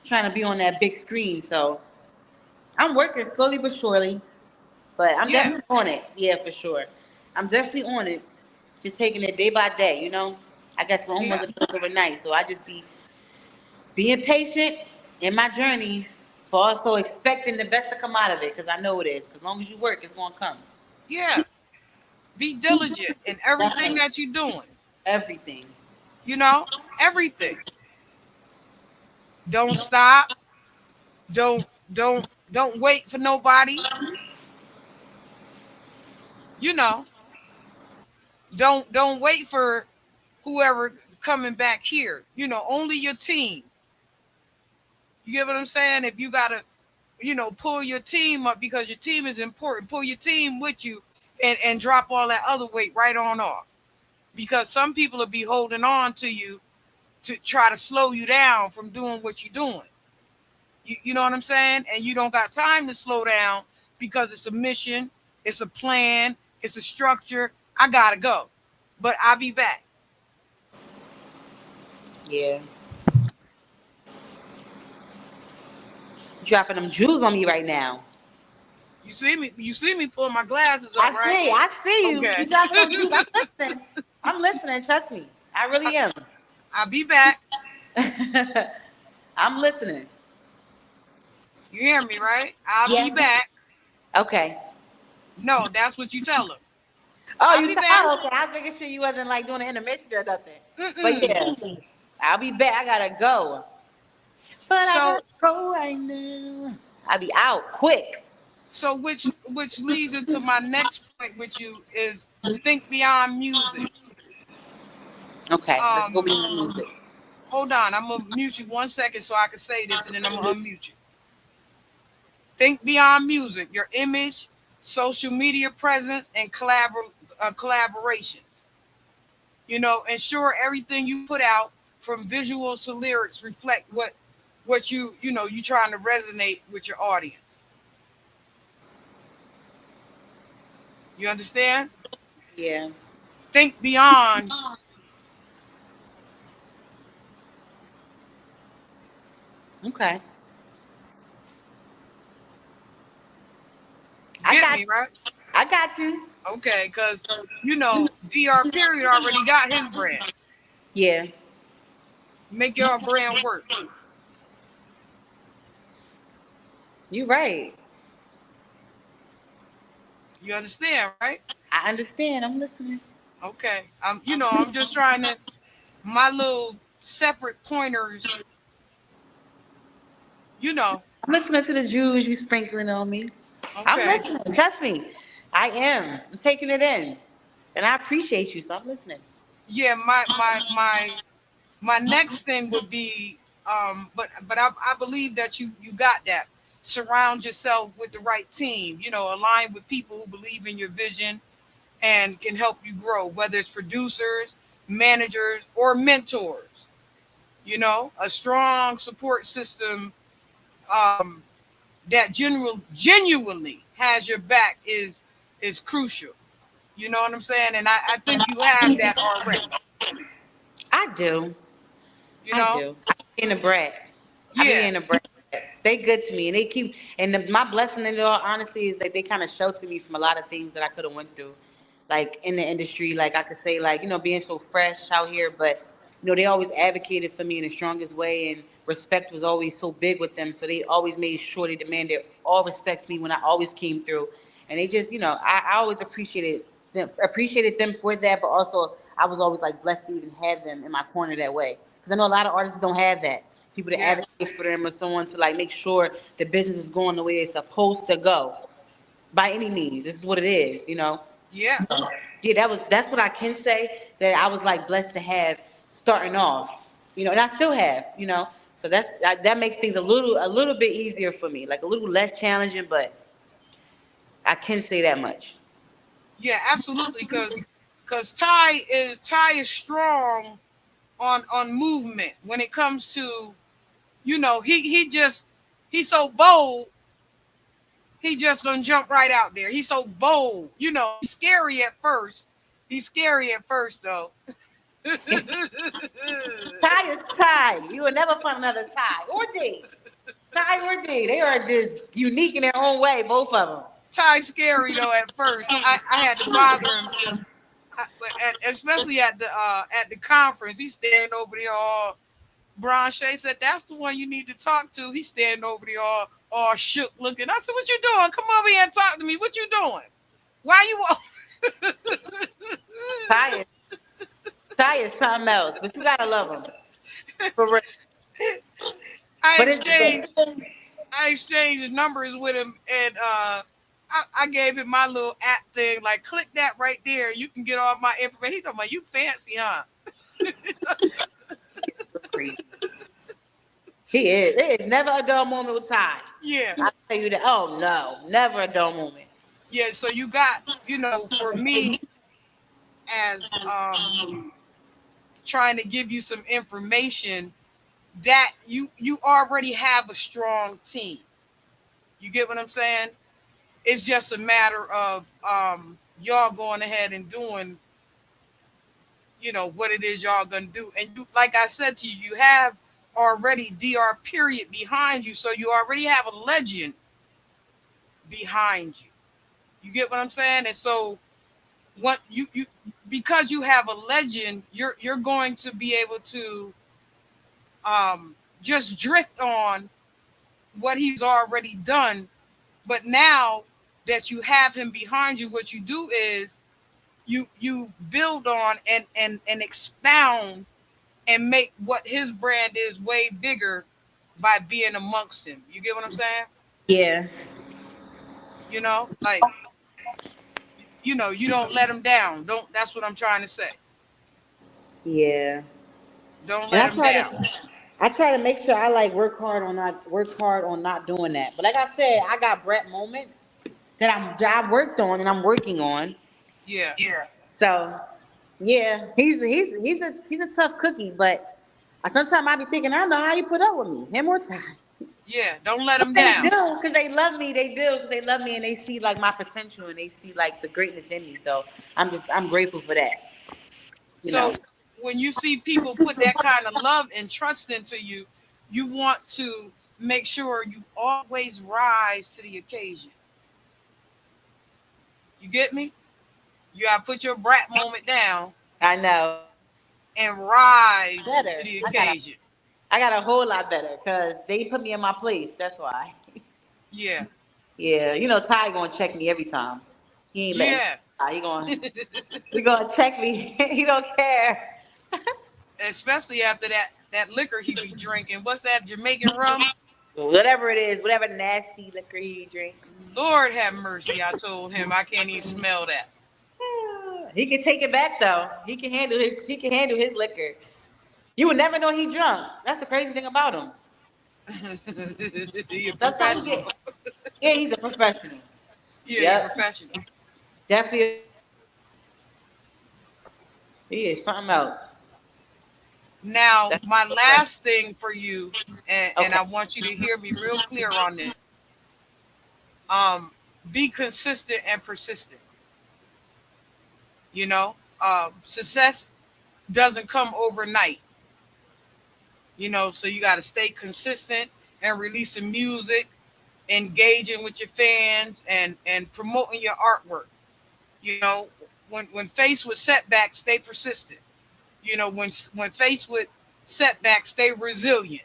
trying to be on that big screen. So I'm working slowly but surely, but I'm Yeah, definitely on it. Yeah, for sure. I'm definitely on it. Just taking it day by day. I guess Rome yeah, wasn't built overnight, so I just be being patient in my journey, but also expecting the best to come out of it because I know it is. Because as long as you work, it's gonna come. yeah. Be diligent in everything Definitely that you're doing. everything. You know, everything. Don't stop. Don't wait for nobody. You know, don't wait for whoever coming back here. Only your team. You get what I'm saying? If you gotta, pull your team up, because your team is important. Pull your team with you, and drop all that other weight right on off. Because some people will be holding on to you to try to slow you down from doing what you're doing. You know what I'm saying? And you don't got time to slow down, because it's a mission, it's a plan, it's a structure. I gotta go, but I'll be back. Yeah. Dropping them jewels on me right now. You see me pull my glasses up, right? I see you. Okay. You dropping them jewels. I'm listening. I'm listening. Trust me. I really am. I'll be back. I'm listening. You hear me, right? I'll be Yes. back. Okay. No, that's what you tell them. Oh, I'll you be said, back. oh, okay. I was making sure you wasn't like doing an intermission or nothing. But Mm-mm. yeah, I'll be back. I gotta go. But I So gotta go right now. I'll be out quick. so which leads into my next point with you is think beyond music. Okay, let's go Um, be in the music. hold on, I'm gonna mute you 1 second so I can say this, and then I'm gonna unmute you. Think beyond music. Your image, social media presence, and collaborations. Ensure everything you put out, from visuals to lyrics, reflect what you trying to resonate with your audience. You understand? Yeah. Think beyond. Okay. I Get got me right? I got you. Okay, because Dr. Period already got his brand. Yeah. Make your brand work. You right. You understand, right? I understand. I'm listening. Okay. I'm just trying to my little separate pointers. You know. I'm listening to the Jews you sprinkling on me. I'm Okay. listening. Trust me. I am. I'm taking it in. And I appreciate you, so I'm listening. Yeah. My next thing would be but I believe that you got that. Surround yourself with the right team. Align with people who believe in your vision and can help you grow, whether it's producers, managers, or mentors. A strong support system um, that genuinely has your back is crucial. You know what I'm saying? And I think you have that already. I do. You I know? do. I be in a brat. I be Yeah, in a brat. They good to me, and they keep. And my blessing, in all honesty, is that they kind of shelter me from a lot of things that I could have went through, like in the industry. Like I could say, like being so fresh out here, but they always advocated for me in the strongest way, and respect was always so big with them. So they always made sure they demanded all respect for me when I always came through, and they just, I always appreciated them for that, but also I was always like blessed to even have them in my corner that way. Because I know a lot of artists don't have that. People to yeah, advocate for them or someone to like make sure the business is going the way it's supposed to go. By any means. This is what it is. yeah, So, yeah, that's what I can say that I was like blessed to have starting off. And I still have. So that makes things a little bit easier for me, like a little less challenging, but I can say that much. yeah, absolutely. Because Ty is strong on movement when it comes to he's so bold. He just gonna jump right out there. He's so bold. He's scary at first. He's scary at first though. Ty is Ty. You will never find another Ty or D. Ty or D. They are just unique in their own way, both of them. Ty scary though at first. I had to bother him, especially at the conference. He's standing over there all. Brian Shea said that's the one you need to talk to. He's standing over there all shook looking. I said, "What you doing? Come over here and talk to me. What you doing? Why you?" Ty is, Ty is something else, but you gotta love him for real. I But it's exchanged I exchanged numbers with him, and I gave him my little app thing. Like, click that right there. You can get all my information. He's talking about you fancy, huh? so crazy. He is. There is never a dull moment with Ty. Yeah, I tell you that. Oh no, never a dull moment. yeah. So you got, for me as trying to give you some information that you already have a strong team. You get what I'm saying? It's just a matter of y'all going ahead and doing, what it is y'all gonna do. And you, like I said to you, you have already DR period behind you, so you already have a legend behind you. You get what I'm saying? And so what you because you have a legend, you're going to be able to just drift on what he's already done. But now that you have him behind you, what you do is you build on and expound and make what his brand is way bigger by being amongst him. You get what I'm saying? Yeah, Like, you don't let him down. Don't That's what I'm trying to say. yeah. Don't And let him down. I try to make sure I like work hard on not doing that. But like I said, I got Brett moments that I worked on and I'm working on. Yeah. So yeah, he's a tough cookie, but sometimes I be thinking I don't know how you put up with me. Him or Ty. Yeah. Don't let him They down. do because they love me. They do because they love me and they see like my potential and they see like the greatness in me. So I'm grateful for that. You know. So when you see people put that kind of love and trust into you, you want to make sure you always rise to the occasion. You get me? You gotta put your brat moment down I know. and rise to Better. the occasion. I got a whole lot better because they put me in my place. That's why. Yeah. Yeah, Ty gonna check me every time. He ain't letting. Yeah. He gonna check me. He don't care. Especially after that liquor he be drinking. What's that, Jamaican rum? Whatever it is, whatever nasty liquor he drinks. Lord have mercy. I told him I can't even smell that. He can take it back though. He can handle his liquor. You would never know he drunk. That's the crazy thing about him. He a Sometimes he professional. get. Yeah, he's a professional. Yeah, he Yep, professional. definitely. He is something else. Now, That's my professional. last thing for you, and Okay. I want you to hear me real clear on this. Um, be consistent and persistent. Success doesn't come overnight. So you got to stay consistent and releasing music, engaging with your fans, and promoting your artwork. You know, when faced with setbacks, stay persistent. When faced with setbacks, stay resilient,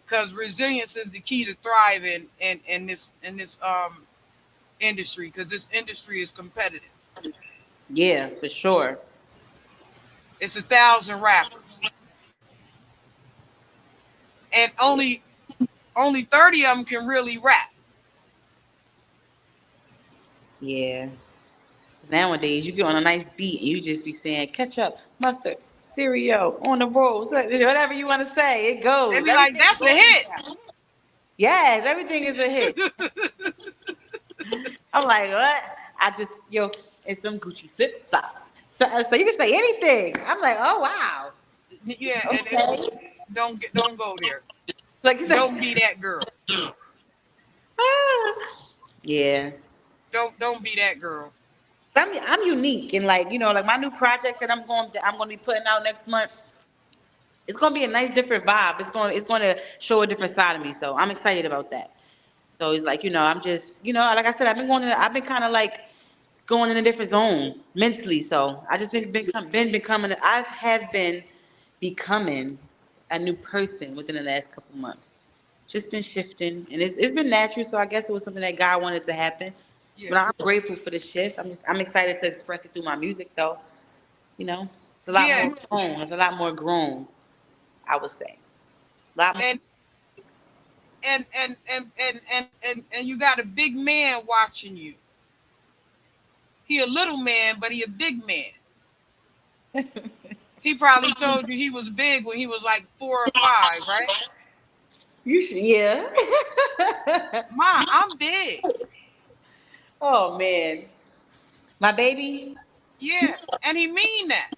because resilience is the key to thriving in this industry, because this industry is competitive. Yeah, for sure. It's 1,000 rappers, and only 30 of them can really rap. Yeah. 'Cause nowadays, you get on a nice beat and you just be saying ketchup, mustard, cereal, on the rolls, whatever you want to say, it They goes. be like, Everything "That's a goes hit." now. Yes, everything is a hit. I'm like, what? It's some Gucci flip flops. So you can say anything. I'm like, oh wow. Yeah, and Okay. don't go there. Like you said. Don't be that girl. Yeah. Don't be that girl. I'm unique and like my new project that I'm going to be putting out next month. It's going to be a nice different vibe. It's going to show a different side of me. So I'm excited about that. So it's like I'm just like I said, I've been kind of like going in a different zone mentally. So I just been becoming I have been becoming a new person within the last couple months. Just been shifting, and it's been natural. So I guess it was something that God wanted to happen. But Yeah, I'm grateful for the shift. I'm excited to express it through my music, though. You know, it's a lot yeah, more grown. It's a lot more grown, I would say. A lot more. and and you got a big man watching you. He a little man, but he a big man. He probably told you he was big when he was like 4 or 5, right? You should, yeah. Ma, I'm big. Oh man, my baby. Yeah, and he mean that.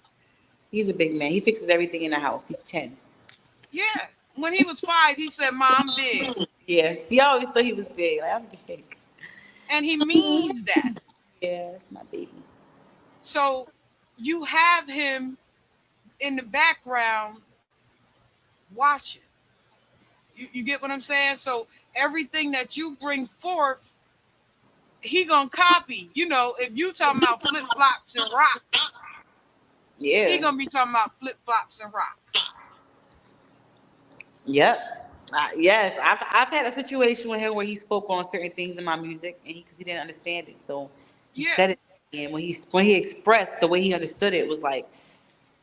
He's a big man. He fixes everything in the house. He's 10. Yeah, when he was 5, he said, "Ma, I'm big," Yeah, he always thought he was big. Like I'm big. and he means that. Yeah, that's my baby. So you have him in the background watching. You get what I'm saying? So everything that you bring forth, he gonna copy. You know, if you talking about flip flops and rocks, he Yeah. gonna be talking about flip flops and rocks. Yep. Yes, I've had a situation with him where he spoke on certain things in my music, and because he didn't understand it, so he Yeah, said it. And when he expressed the way he understood it, was like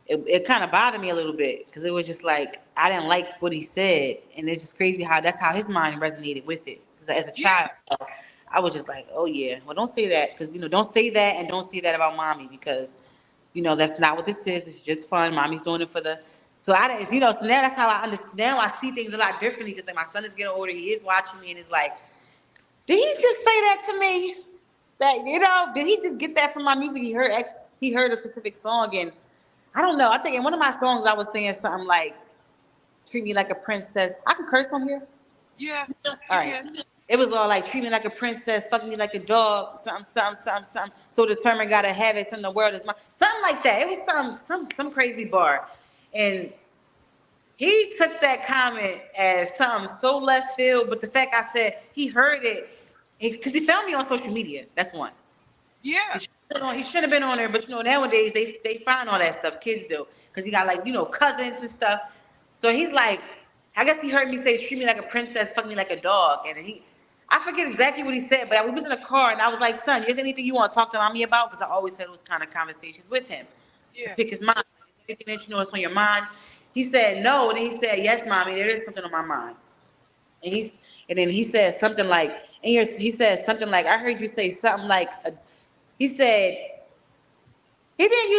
it kind of bothered me a little bit because it was just like I didn't like what he said, and it's just crazy how that's how his mind resonated with it. Because as a yeah, child, I was just like, oh yeah, well don't say that because don't say that and don't say that about mommy because that's not what this is. It's just fun. Mommy's doing it for the. So I didn't, so now that's how I understand. Now I see things a lot differently because like my son is getting older. He is watching me and it's like, did he just say that to me? That did he just get that from my music? He heard a specific song and I don't know. I think in one of my songs I was saying something like, "Treat me like a princess." I can curse on here. yeah. All You right. can. It was all like, "Treat me like a princess, fuck me like a dog, something, something, something, something. So determined, gotta have it. Something the world is mine." Something like that. It was some crazy bar, and he took that comment as something so left field. But the fact I said he heard it, because he found me on social media. That's one. Yeah, He shouldn't have been on there, but nowadays they find all that stuff. Kids do, because he got like cousins and stuff. So he's like, I guess he heard me say, "Treat me like a princess, fuck me like a dog," and I forget exactly what he said, but we was in the car and I was like, "Son, is there anything you want to talk to mommy about?" Because I always had those kind of conversations with him to yeah, pick his mind. Is there anything that that's on your mind? He said no, and then he said, "Yes, mommy, there is something on my mind." And then he said something like, he said something like, "I heard you say something like," he said. He didn't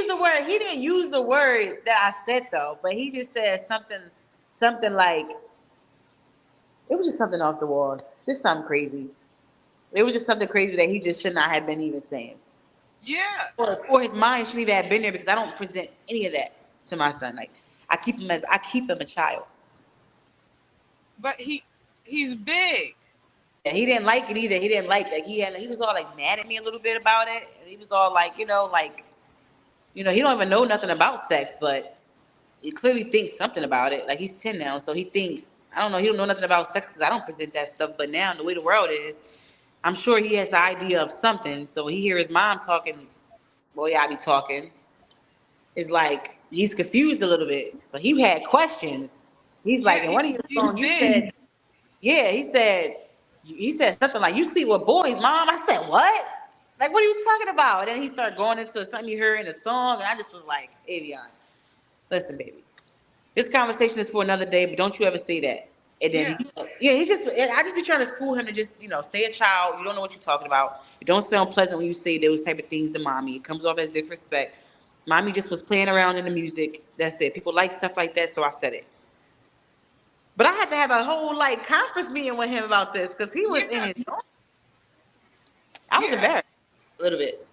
use the word that I said though, but he just said something like it was just something off the walls, just something crazy. It was just something crazy that he just should not have been even saying, yeah. or his mind shouldn't even have been there because I don't present any of that to my son. Like I keep him a child. But he's big. Yeah, he didn't like it either. He didn't like he was all like mad at me a little bit about it, and he was all like he don't even know nothing about sex, but he clearly thinks something about it. Like he's 10 now, so he thinks I don't know. He don't know nothing about sex because I don't present that stuff. But now the way the world is, I'm sure he has the idea of something. So when he hear his mom talking, boy, I be talking. It's like he's confused a little bit. So he had questions. He's like, Yeah, in one of your he's songs, you big. said, yeah, he said something like, "You sleep with boys, mom." I said, "What? Like, what are you talking about?" And then he started going into something he heard in the song, and I just was like, Avion, listen, baby. This conversation is for another day, but don't you ever say that. And then Yeah, I just be trying to school him to just, stay a child. You don't know what you're talking about. It don't sound pleasant when you say those type of things to mommy. It comes off as disrespect. Mommy just was playing around in the music. That's it. People like stuff like that, so I said it. But I had to have a whole like conference meeting with him about this because he was in yeah, his. I was yeah. embarrassed a little bit.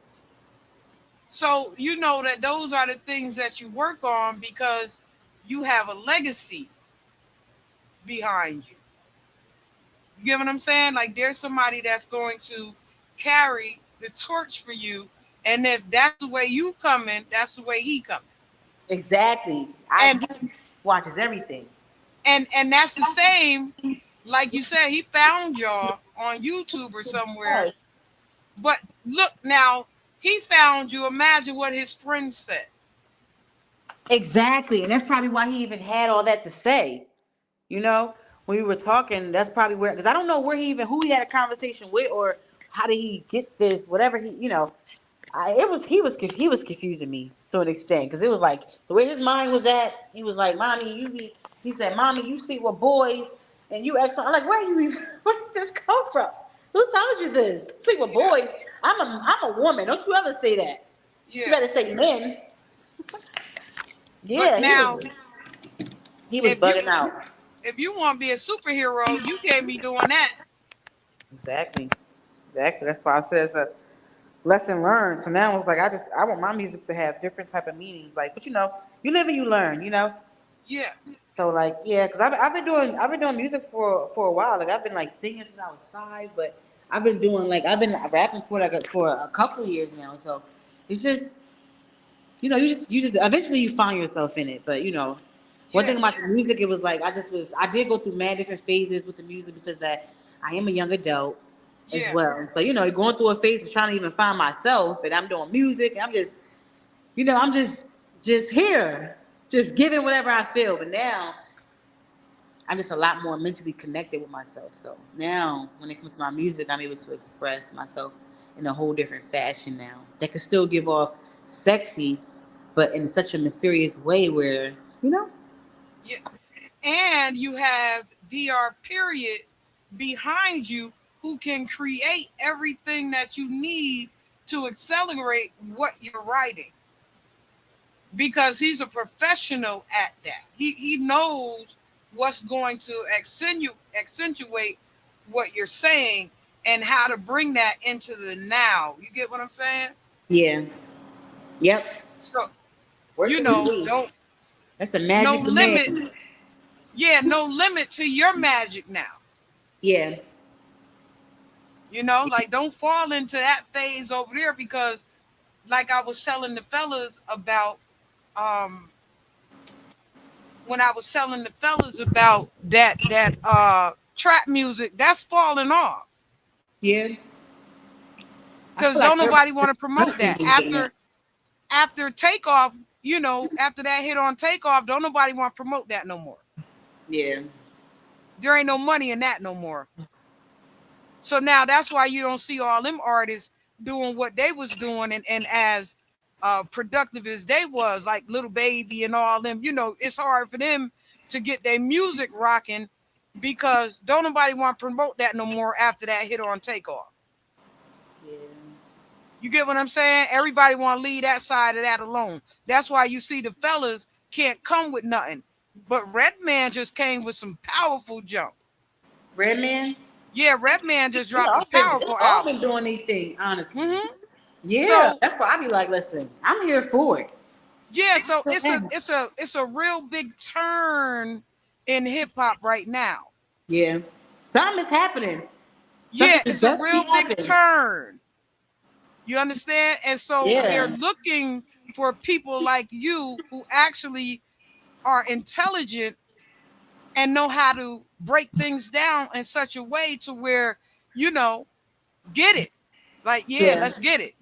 So you know that those are the things that you work on because you have a legacy behind you. You get what I'm saying? Like there's somebody that's going to carry the torch for you, and if that's the way you coming, that's the way he coming. Exactly. And He watches everything. and that's the same. Like you said, he found y'all on YouTube or somewhere. Yes. But look now, he found you. Imagine what his friends said. Exactly. And that's probably why he even had all that to say. When we were talking, that's probably where, because I don't know who he had a conversation with, or how did he get this, whatever he was confusing me to an extent, because it was like the way his mind was at. He was like, "Mommy, he said, Mommy, you sleep with boys, and you ex." I'm like, where you even, where did this come from? Who told you this? Sleep with Yeah, boys? I'm a woman. Don't you ever say that. You yeah. better say men. But Yeah, now, he was if you bugging out. if you want to be a superhero, you can't be doing that. Exactly. Exactly. That's why I said it's a lesson learned. So now it's like I want my music to have different type of meanings. Like, but you live and you learn. Yeah, So like, yeah, because I've been doing music for a while. Like I've been like singing since I was 5, but I've been rapping for for a couple of years now. So it's just you just eventually you find yourself in it. But one thing Yeah, about the music, it was like I did go through mad different phases with the music because that I am a young adult as yeah, well. So you're going through a phase of trying to even find myself, and I'm doing music, and I'm just I'm just here, just giving whatever I feel. But now I'm just a lot more mentally connected with myself. So now, when it comes to my music, I'm able to express myself in a whole different fashion now. That can still give off sexy, but in such a mysterious way where, yeah. And you have DR period behind you who can create everything that you need to accelerate what you're writing because he's a professional at that. He knows what's going to accentuate what you're saying and how to bring that into the now. You get what I'm saying? yeah, yep, So, working with me. don't That's a no magic man. limit. Yeah, no limit to your magic now. Yeah, Like don't fall into that phase over there because like I was telling the fellas about um when I was telling the fellas about that trap music, that's falling off. yeah. I feel Cause like don't nobody want to promote country that. music now. After takeoff, after that hit on takeoff, don't nobody want to promote that no more. Yeah, There ain't no money in that no more. So now that's why you don't see all them artists doing what they was doing and as productive as they was, like Little Baby and all them. It's hard for them to get their music rocking because don't nobody want to promote that no more after that hit on takeoff. yeah, You get what I'm saying? Everybody want to leave that side of that alone. That's why you see the fellas can't come with nothing. But Redman just came with some powerful jump. Redman. Yeah, Redman just They dropped a all been they powerful all been album. doing their thing, honestly. hmm Yeah, So that's why I be like, listen, I'm here for it. yeah, so I it's a am. it's a it's a real big turn in hip hop right now. Yeah, something is happening. Yeah, Something is it's a definitely real big happening. turn. You understand? And so they're Yeah, looking for people like you who actually are intelligent and know how to break things down in such a way to where, you know, get it. Like, yeah, yeah, let's get it.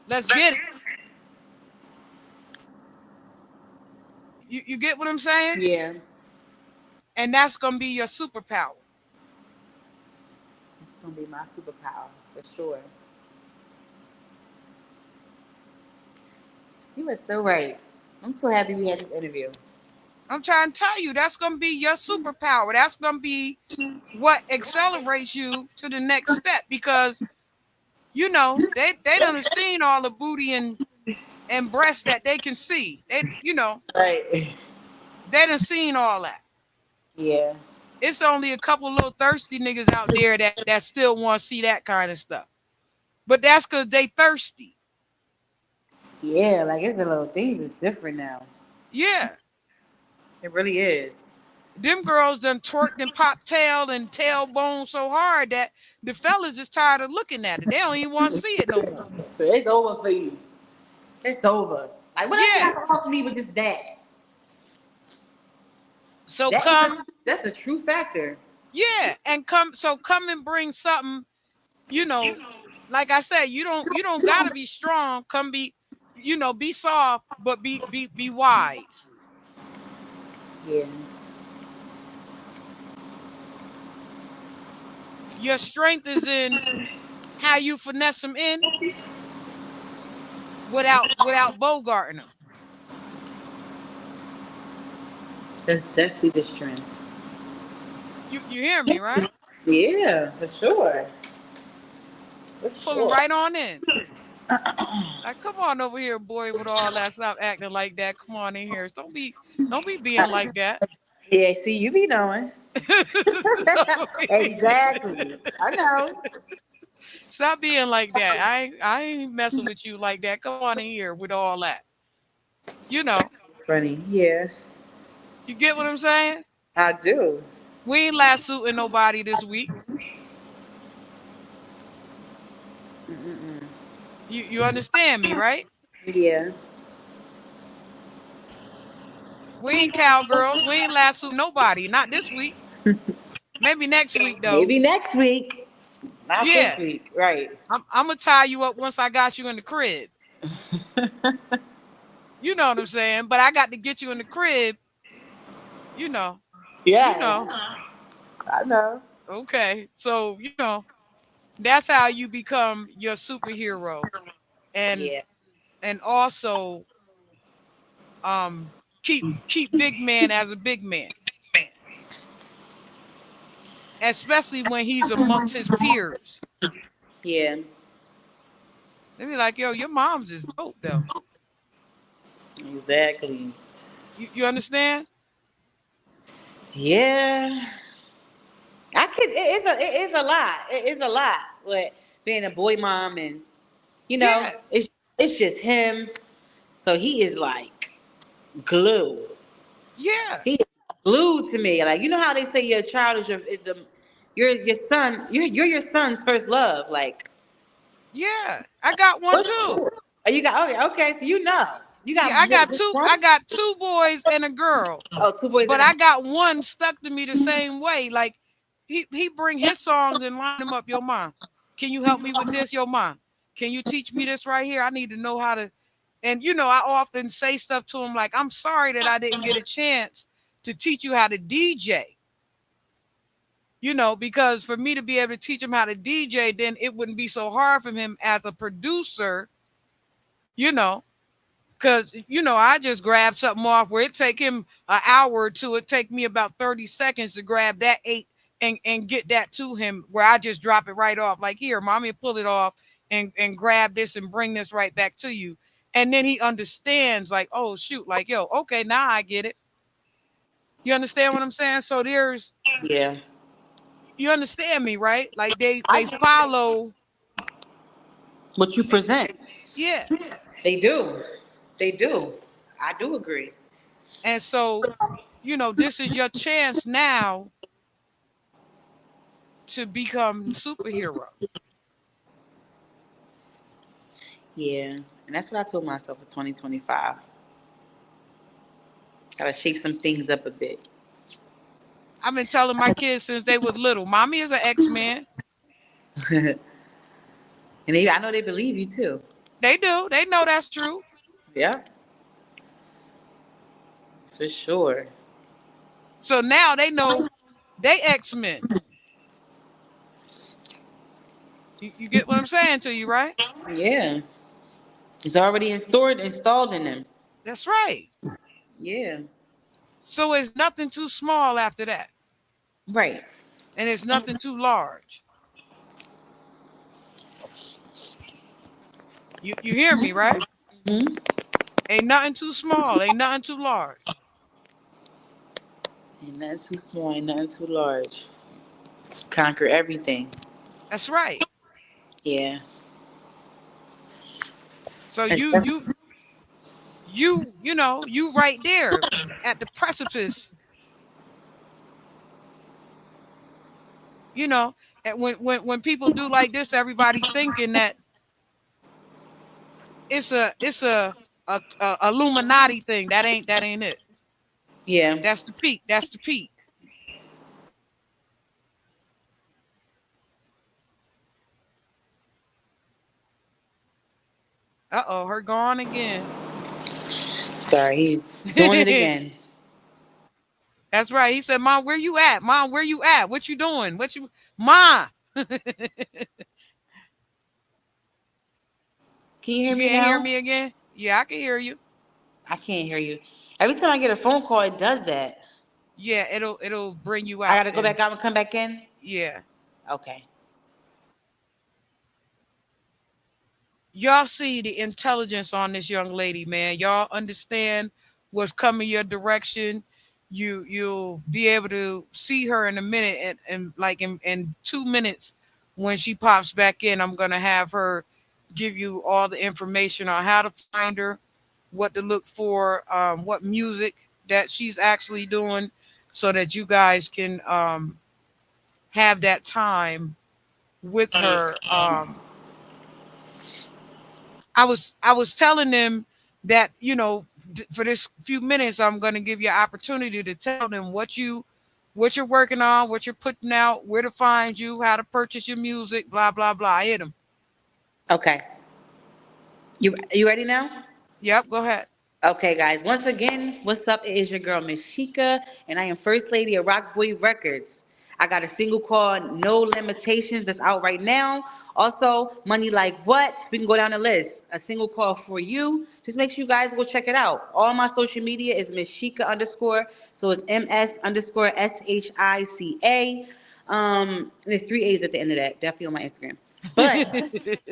Let's get it. You get what I'm saying? yeah. And that's gonna be your superpower. It's gonna be my superpower for sure. You were so right. I'm so happy we had this interview. I'm trying to tell you, that's gonna be your superpower. That's gonna be what accelerates you to the next step because they done seen all the booty and breasts that they can see. Right. They done seen all that. Yeah. It's only a couple little thirsty niggas out there that still want to see that kind of stuff. But that's because they thirsty. Yeah, like it's the little things is different now. Yeah. It really is. Them girls done twerked and popped tail and tailbone so hard that the fellas is tired of looking at it. They don't even want to see it no more. So it's over for you. It's over. Like what else you Yeah. got to offer me with just that? So That is come, that's a true factor. yeah, and come and bring something, you know, like I said, you don't gotta be strong. Come be soft, but be wise. Yeah. Your strength is in how you finesse them in without bogarting them. That's definitely the strength. You hear me, right? Yeah, for sure. For Pull them sure. right on in. Like, come on over here, boy, with all that. Stop acting like that. Come on in here. Don't be being like that. Yeah, see, you be knowing. Exactly. I know. Stop being like that. I ain't messing with you like that. Come on in here with all that. You know, Funny. Yeah, you get what I'm saying? I do. We ain't lassoing nobody this week. Mm-mm. You understand me, right? Yeah. We ain't cowgirls. We ain't lasso nobody. Not this week. Maybe next week though. Maybe next week. Not this Yeah. week. Right. I'm gonna tie you up once I got you in the crib. You know what I'm saying? But I got to get you in the crib. You know. You Yes. know. I know. Okay. So that's how you become your superhero, and Yeah. and also um keep big man as a big man, especially when he's amongst his peers. Yeah. They be like, yo, your mom's is dope though. Exactly. You understand? Yeah. It is a lot. It is a lot. But being a boy mom and Yeah. it's just him. So he is like glue. Yeah. He is glued to me. Like you know how they say your child is the your son. You're your son's first love. Like Yeah. I got one what? too. Oh, you got okay. So you Yeah, got I more got just two. one. I got two boys and a girl, Oh, two boys but and a I got one stuck to me the same way. Like he bring his songs and line them up. Yo, mom, can you help me with this? Yo, mom, can you teach me this right here? I need to know how to. And I often say stuff to him like, I'm sorry that I didn't get a chance to teach you how to DJ. Because for me to be able to teach him how to DJ, then it wouldn't be so hard for him as a producer. You know, Cause I just grab something off where it take him an hour or two. It take me about 30 seconds to grab that eight and get that to him where I just drop it right off. Like, here, mommy, pull it off and grab this and bring this right back to you. And then he understands, like, oh shoot, like, yo, okay, now I get it. You understand what I'm saying? So yeah. you understand me, right? Like I they get follow. what you present. Yeah. They do. They do. I do agree. And so, this is your chance now to become superhero. Yeah. And that's what I told myself for 2025. Gotta shake some things up a bit. I've been telling my kids since they was little, mommy is an X-Man. And I know they believe you too. They do. They know that's true. Yeah, for sure. So now they know they X-Men. You get what I'm saying to you, right? Yeah. It's already installed in them. That's right. Yeah. So it's nothing too small after that. Right. And it's nothing too large. You hear me, right? Hmm. Ain't nothing too small. Ain't nothing too large. Ain't nothing too small, ain't nothing too large. Conquer everything. That's right. Yeah. So That's- you right there at the precipice. You know, and when people do like this, everybody thinking that it's a Illuminati thing. That ain't it. yeah. That's the peak. That's the peak. Uh-oh, her gone again. Sorry, he's doing it again. That's right. He said, "Mom, where you at? Mom, where you at? What you doing? What you, Ma?" You Can you hear me can't hear now? me again? Yeah, I can hear you. I can't hear you. Every time I get a phone call, it does that. Yeah, it'll bring you I out gotta go and back out and come back in? yeah. Okay. Y'all see the intelligence on this young lady, man. Y'all understand what's coming your direction. You'll be able to see her in a minute, and like in 2 minutes when she pops back in, I'm gonna have her give you all the information on how to find her, what to look for, what music that she's actually doing, so that you guys can have that time with her. I was telling them that for this few minutes, I'm going to give you an opportunity to tell them what you're working on, what you're putting out, where to find you, how to purchase your music, blah blah blah. Hit them. Okay. You ready now? Yep, go ahead. Okay, guys. Once again, what's up? It is your girl, Miss Shika, and I am First Lady of ROCKBOY Records. I got a single called No Limitations that's out right now. Also, Money Like What? We can go down the list. A single called For You. Just make sure you guys go check it out. All my social media is Miss Shika underscore. So it's MS underscore SHICA. There's three A's at the end of that. Definitely on my Instagram. But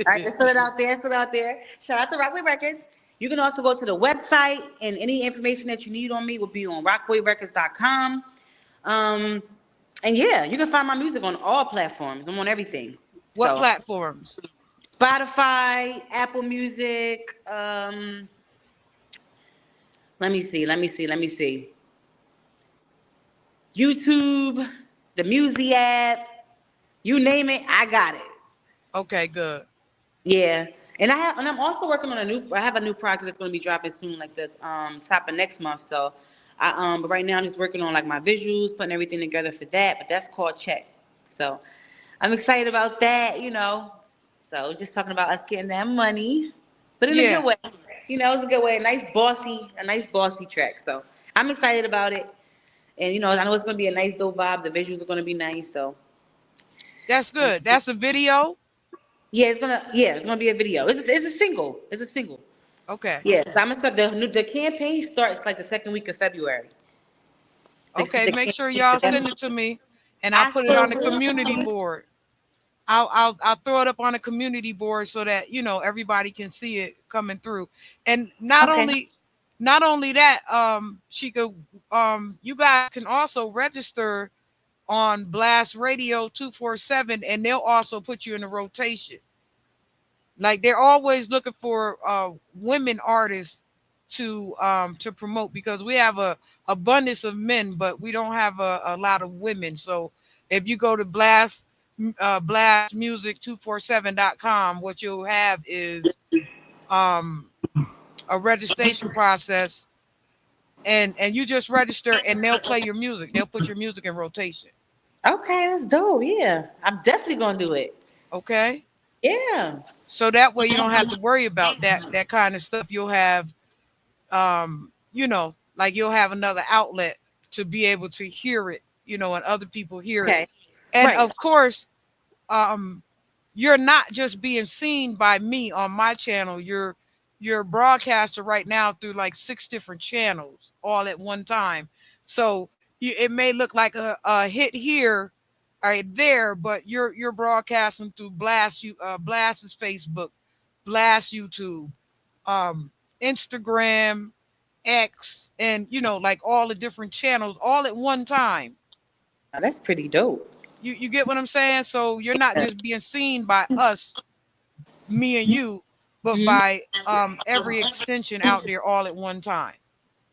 all right, let's put it out there. Let's put it out there. Shout out to Rockaway Records. You can also go to the website, and any information that you need on me will be on rockawayrecords.com. Um, and yeah, you can find my music on all platforms. I'm on everything. What So platforms? Spotify, Apple Music. Let me see. YouTube, the Music app. You name it, I got it. Okay, good. Yeah, and I'm also working on a new. I have a new project that's going to be dropping soon, like the top of next month. So, but right now I'm just working on like my visuals, putting everything together for that. But that's called Check. So, I'm excited about that. So just talking about us getting that money, but in a Yeah, good way. It's a good way. A nice bossy track. So I'm excited about it, and I know it's going to be a nice dope vibe. The visuals are going to be nice. So that's good. That's a video. yeah, it's gonna be a video. It's a single. It's a single. Okay. Yeah, so I'm gonna start the campaign starts like the second week of February. Okay, The make sure campaign y'all starts send it to me, and I'll put it on the community after. board. I'll throw it up on a community board so that everybody can see it coming through. And Okay. not only that, Sheikah, you guys can also register on Blast Radio 247, and they'll also put you in a rotation. Like they're always looking for women artists to promote, because we have a abundance of men, but we don't have a lot of women. So if you go to blastmusic247.com, what you'll have is um a registration process, and you just register and they'll play your music. They'll put your music in rotation. Okay, that's dope. Yeah, I'm definitely gonna do it. Okay? Yeah. So that way you don't have to worry about that kind of stuff. You'll have like you'll have another outlet to be able to hear it, and other people hear it. Okay. And Right. of course, um you're not just being seen by me on my channel. You're a broadcaster right now through like six different channels all at one time. So it may look like a hit here or there, but you're broadcasting through Blast's Facebook, Blast YouTube, um, Instagram, X, and like all the different channels all at one time. Now, that's pretty dope. You get what I'm saying? So you're not just being seen by us, me and you, but Hmm. by every extension out there all at one time.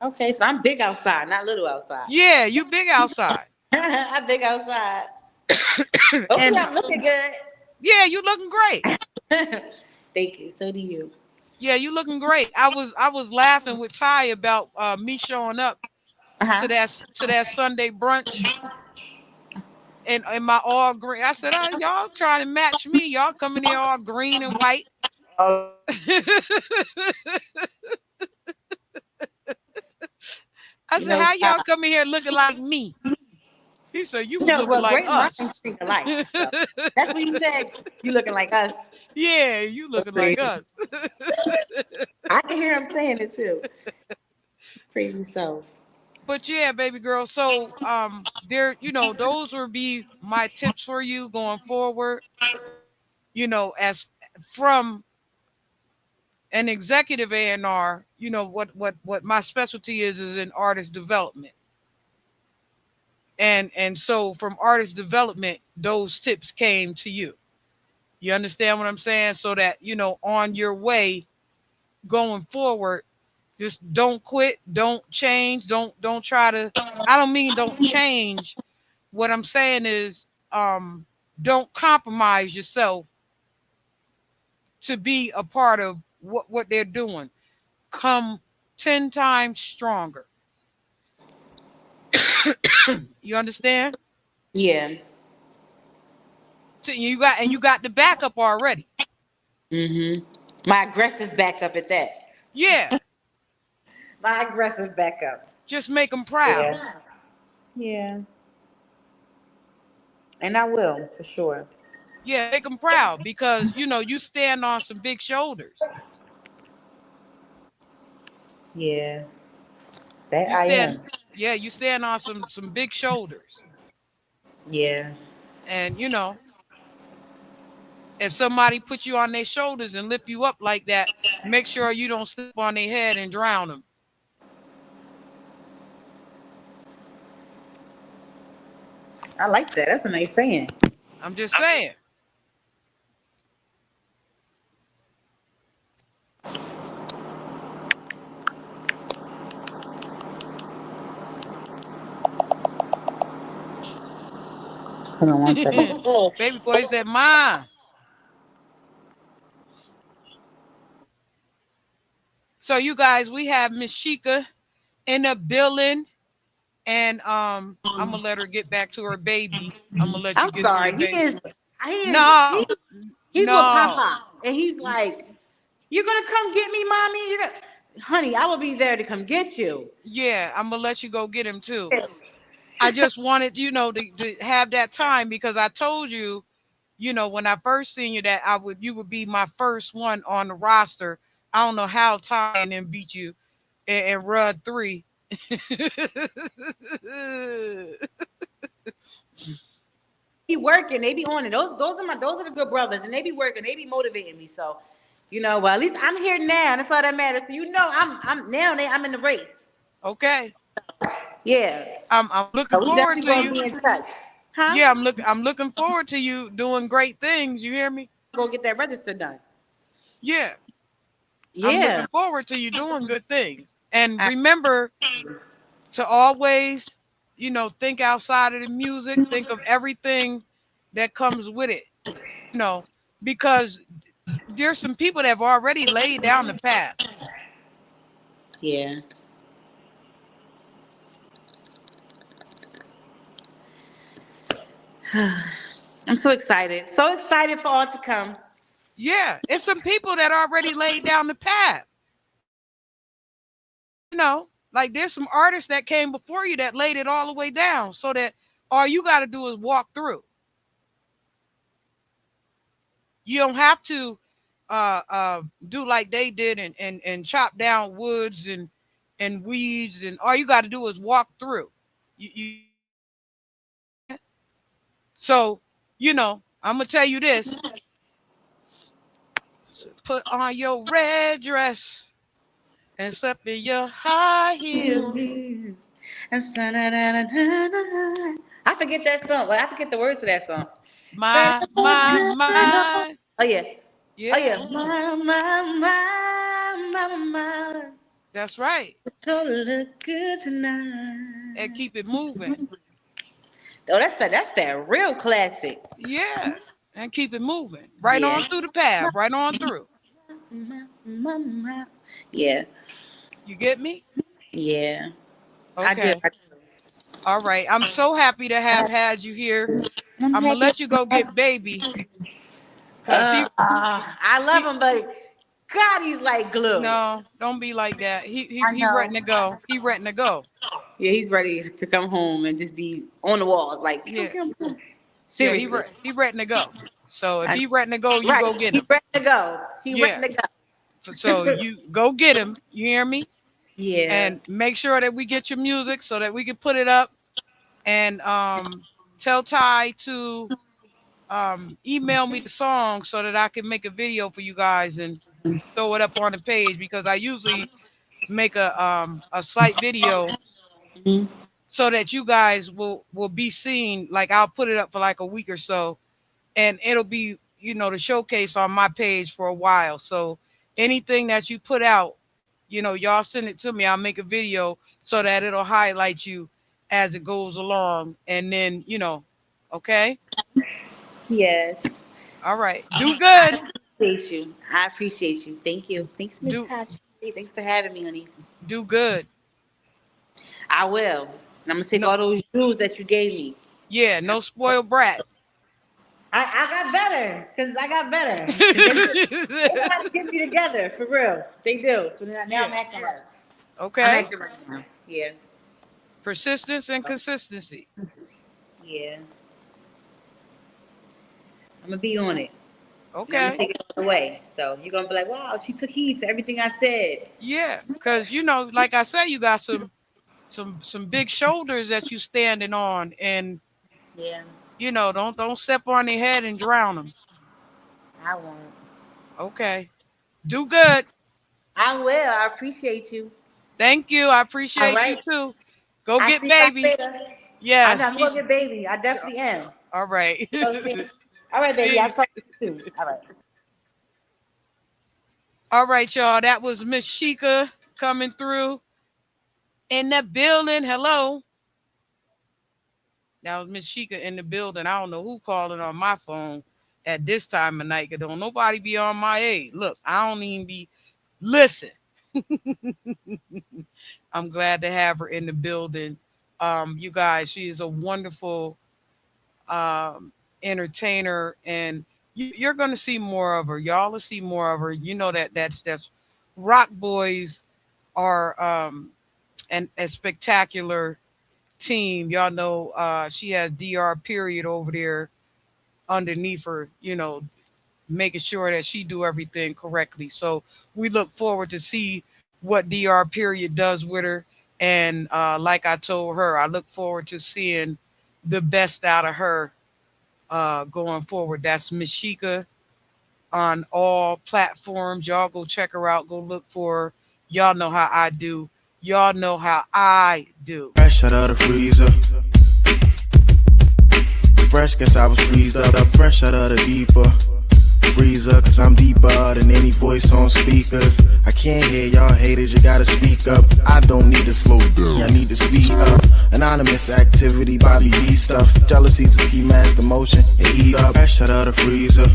Okay, so I'm big outside, not little outside. Yeah, you big outside. I'm big outside. Hopefully, And I'm looking good. yeah, you looking great. Thank you. So do you. Yeah, you looking great. I was laughing with Ty about me showing up Uh to huh. that Sunday brunch and my all green. I said, oh, y'all trying to match me. Y'all coming here all green and white. I You said, know, how uh, y'all coming here looking like me? He said, you you was know, looking well, like great us. minds think alike. So that's what you said. You looking like us. Yeah, you That's looking like crazy. us. I can hear him saying it too. It's crazy. So But yeah, baby girl. So there, those would be my tips for you going forward. As from an executive A&R, what my specialty is in artist development. And so from artist development, those tips came to you. You understand what I'm saying? So that, on your way going forward, just don't quit, don't change, don't try to, I don't mean don't change. What I'm saying is don't compromise yourself to be a part of what they're doing. Come 10 times stronger. You understand? Yeah. You got the backup already. Mm-hmm. My aggressive backup at that. Yeah, My aggressive backup. just make them proud. Yeah. Yeah. And I will for sure. Yeah, make them proud because you stand on some big shoulders. Yeah. That You I stand, am. yeah, you stand on some big shoulders, Yeah. and if somebody put you on their shoulders and lift you up like that, make sure you don't step on their head and drown them. I like that. That's a nice saying. I'm just saying. Hold on one second. Baby boy said, "Ma." So you guys, we have Miss Sheikah in the building, and I'm gonna let her get back to her baby. I'm gonna let you I'm get to your sorry. He baby. is. He is. No, He's with no, Papa, and he's like, "You're gonna come get me, mommy. You're gonna, honey. I will be there to come get you." yeah, I'm gonna let you go get him too. I just wanted to have that time because I told you, when I first seen you that you would be my first one on the roster. I don't know how Ty and them beat you in Rud 3. Be working. They be on it. Those are the good brothers, and they be working. They be motivating me. So, well, at least I'm here now. That's all that matters. So, I'm now. I'm in the race. Okay. Yeah. I'm looking So we forward definitely to gonna you. be in touch. Huh? Yeah, I'm looking forward to you doing great things. You hear me? Go get that register done. Yeah. I'm Yeah. looking forward to you doing good things. And I, remember to always, think outside of the music, think of everything that comes with it, you know, because there's some people that have already laid down the path. yeah. I'm so excited. So excited for all to come. Yeah, it's some people that already laid down the path. Like there's some artists that came before you that laid it all the way down so that all you got to do is walk through. You don't have to do like they did and chop down woods and weeds, and all you got to do is walk through. So, I'm gonna tell you this: put on your red dress and step in your high heels. I forget that song. Well, I forget the words to that song. But My, oh, my, girl. my. Oh yeah. Oh yeah. Yeah, My. that's right. So look good And tonight. keep it moving. Oh, that's that real classic. Yeah, and keep it moving. Right Yeah. on through the path, right on through. Yeah. You get me? Yeah. I do. Okay. All right. I'm so happy to have had you here. I'm I'm gonna happy. let you go get baby because I love he him, but God, he's like glue. no, don't be like that. I He know. ready to go. He ready to go. Yeah, he's ready to come home and just be on the walls, like pew, Yeah, pew, pew. yeah. Seriously. He ready to go. So if I, he ready to go, you right. go get He's him. ready to go. He ready Yeah. to So go. you go get him. You hear me? Yeah. And make sure that we get your music so that we can put it up. And tell Ty to email me the song so that I can make a video for you guys and throw it up on the page because I usually make a slight video Mhm. so that you guys will be seen. Like I'll put it up for like a week or so, and it'll be the showcase on my page for a while. So anything that you put out, y'all send it to me. I'll make a video so that it'll highlight you as it goes along, and then okay, Yes. all right, do I good. appreciate you. I appreciate you. Thank you. Thanks, Miss Do Tasha. Hey, thanks for having me, honey. Do good. I will. And I'm gonna take No, all those jewels that you gave me. yeah, no spoiled brat. I got better because I got better because they know how to get me together for real. They do. So now Yeah. I'm acting right. I'm Okay. acting right now. Yeah, Persistence and consistency. yeah. I'm gonna be on it, and I'm gonna Okay. take it all the way. So you're gonna be like, wow, she took heed to everything I said. Yeah, because like I said, you got some big shoulders that you standing on, and Yeah, don't step on their head and drown them. I won't. Okay. Do good. I will. I appreciate you. Thank you. I All appreciate you right. too. Go I get see you guys baby. later. I know Yes. I'm gonna get baby. I definitely am. You All right. know what I'm saying? All right, baby. I'll Peace. talk to you soon. All right. All right, y'all. That was Miss Shika coming through in the building. Hello. That was Miss Shika in the building. I don't know who calling on my phone at this time of night. Cause don't nobody be on my age. Look, I don't even be. Listen. I'm glad to have her in the building. You guys, she is a wonderful entertainer, and you're going to see more of her. Y'all will see more of her. You know that's Rock Boys are a spectacular team. Y'all know she has Dr. Period over there underneath her. Making sure that she do everything correctly. So we look forward to see what Dr. Period does with her. And like I told her, I look forward to seeing the best out of her going forward. That's Miss Shika on all platforms. Y'all go check her out. Go look for her. Y'all know how I do. Y'all know how I do. Fresh out of the freezer. Fresh, guess I was freezed up. Fresh out of the deeper freezer, cause I'm deeper than any voice on speakers. I can't hear y'all haters, you gotta speak up. I don't need to slow down, I need to speed up. Anonymous activity, Bobby B stuff. Jealousy's a ski mask, the motion, and heat up. Fresh out of the freezer.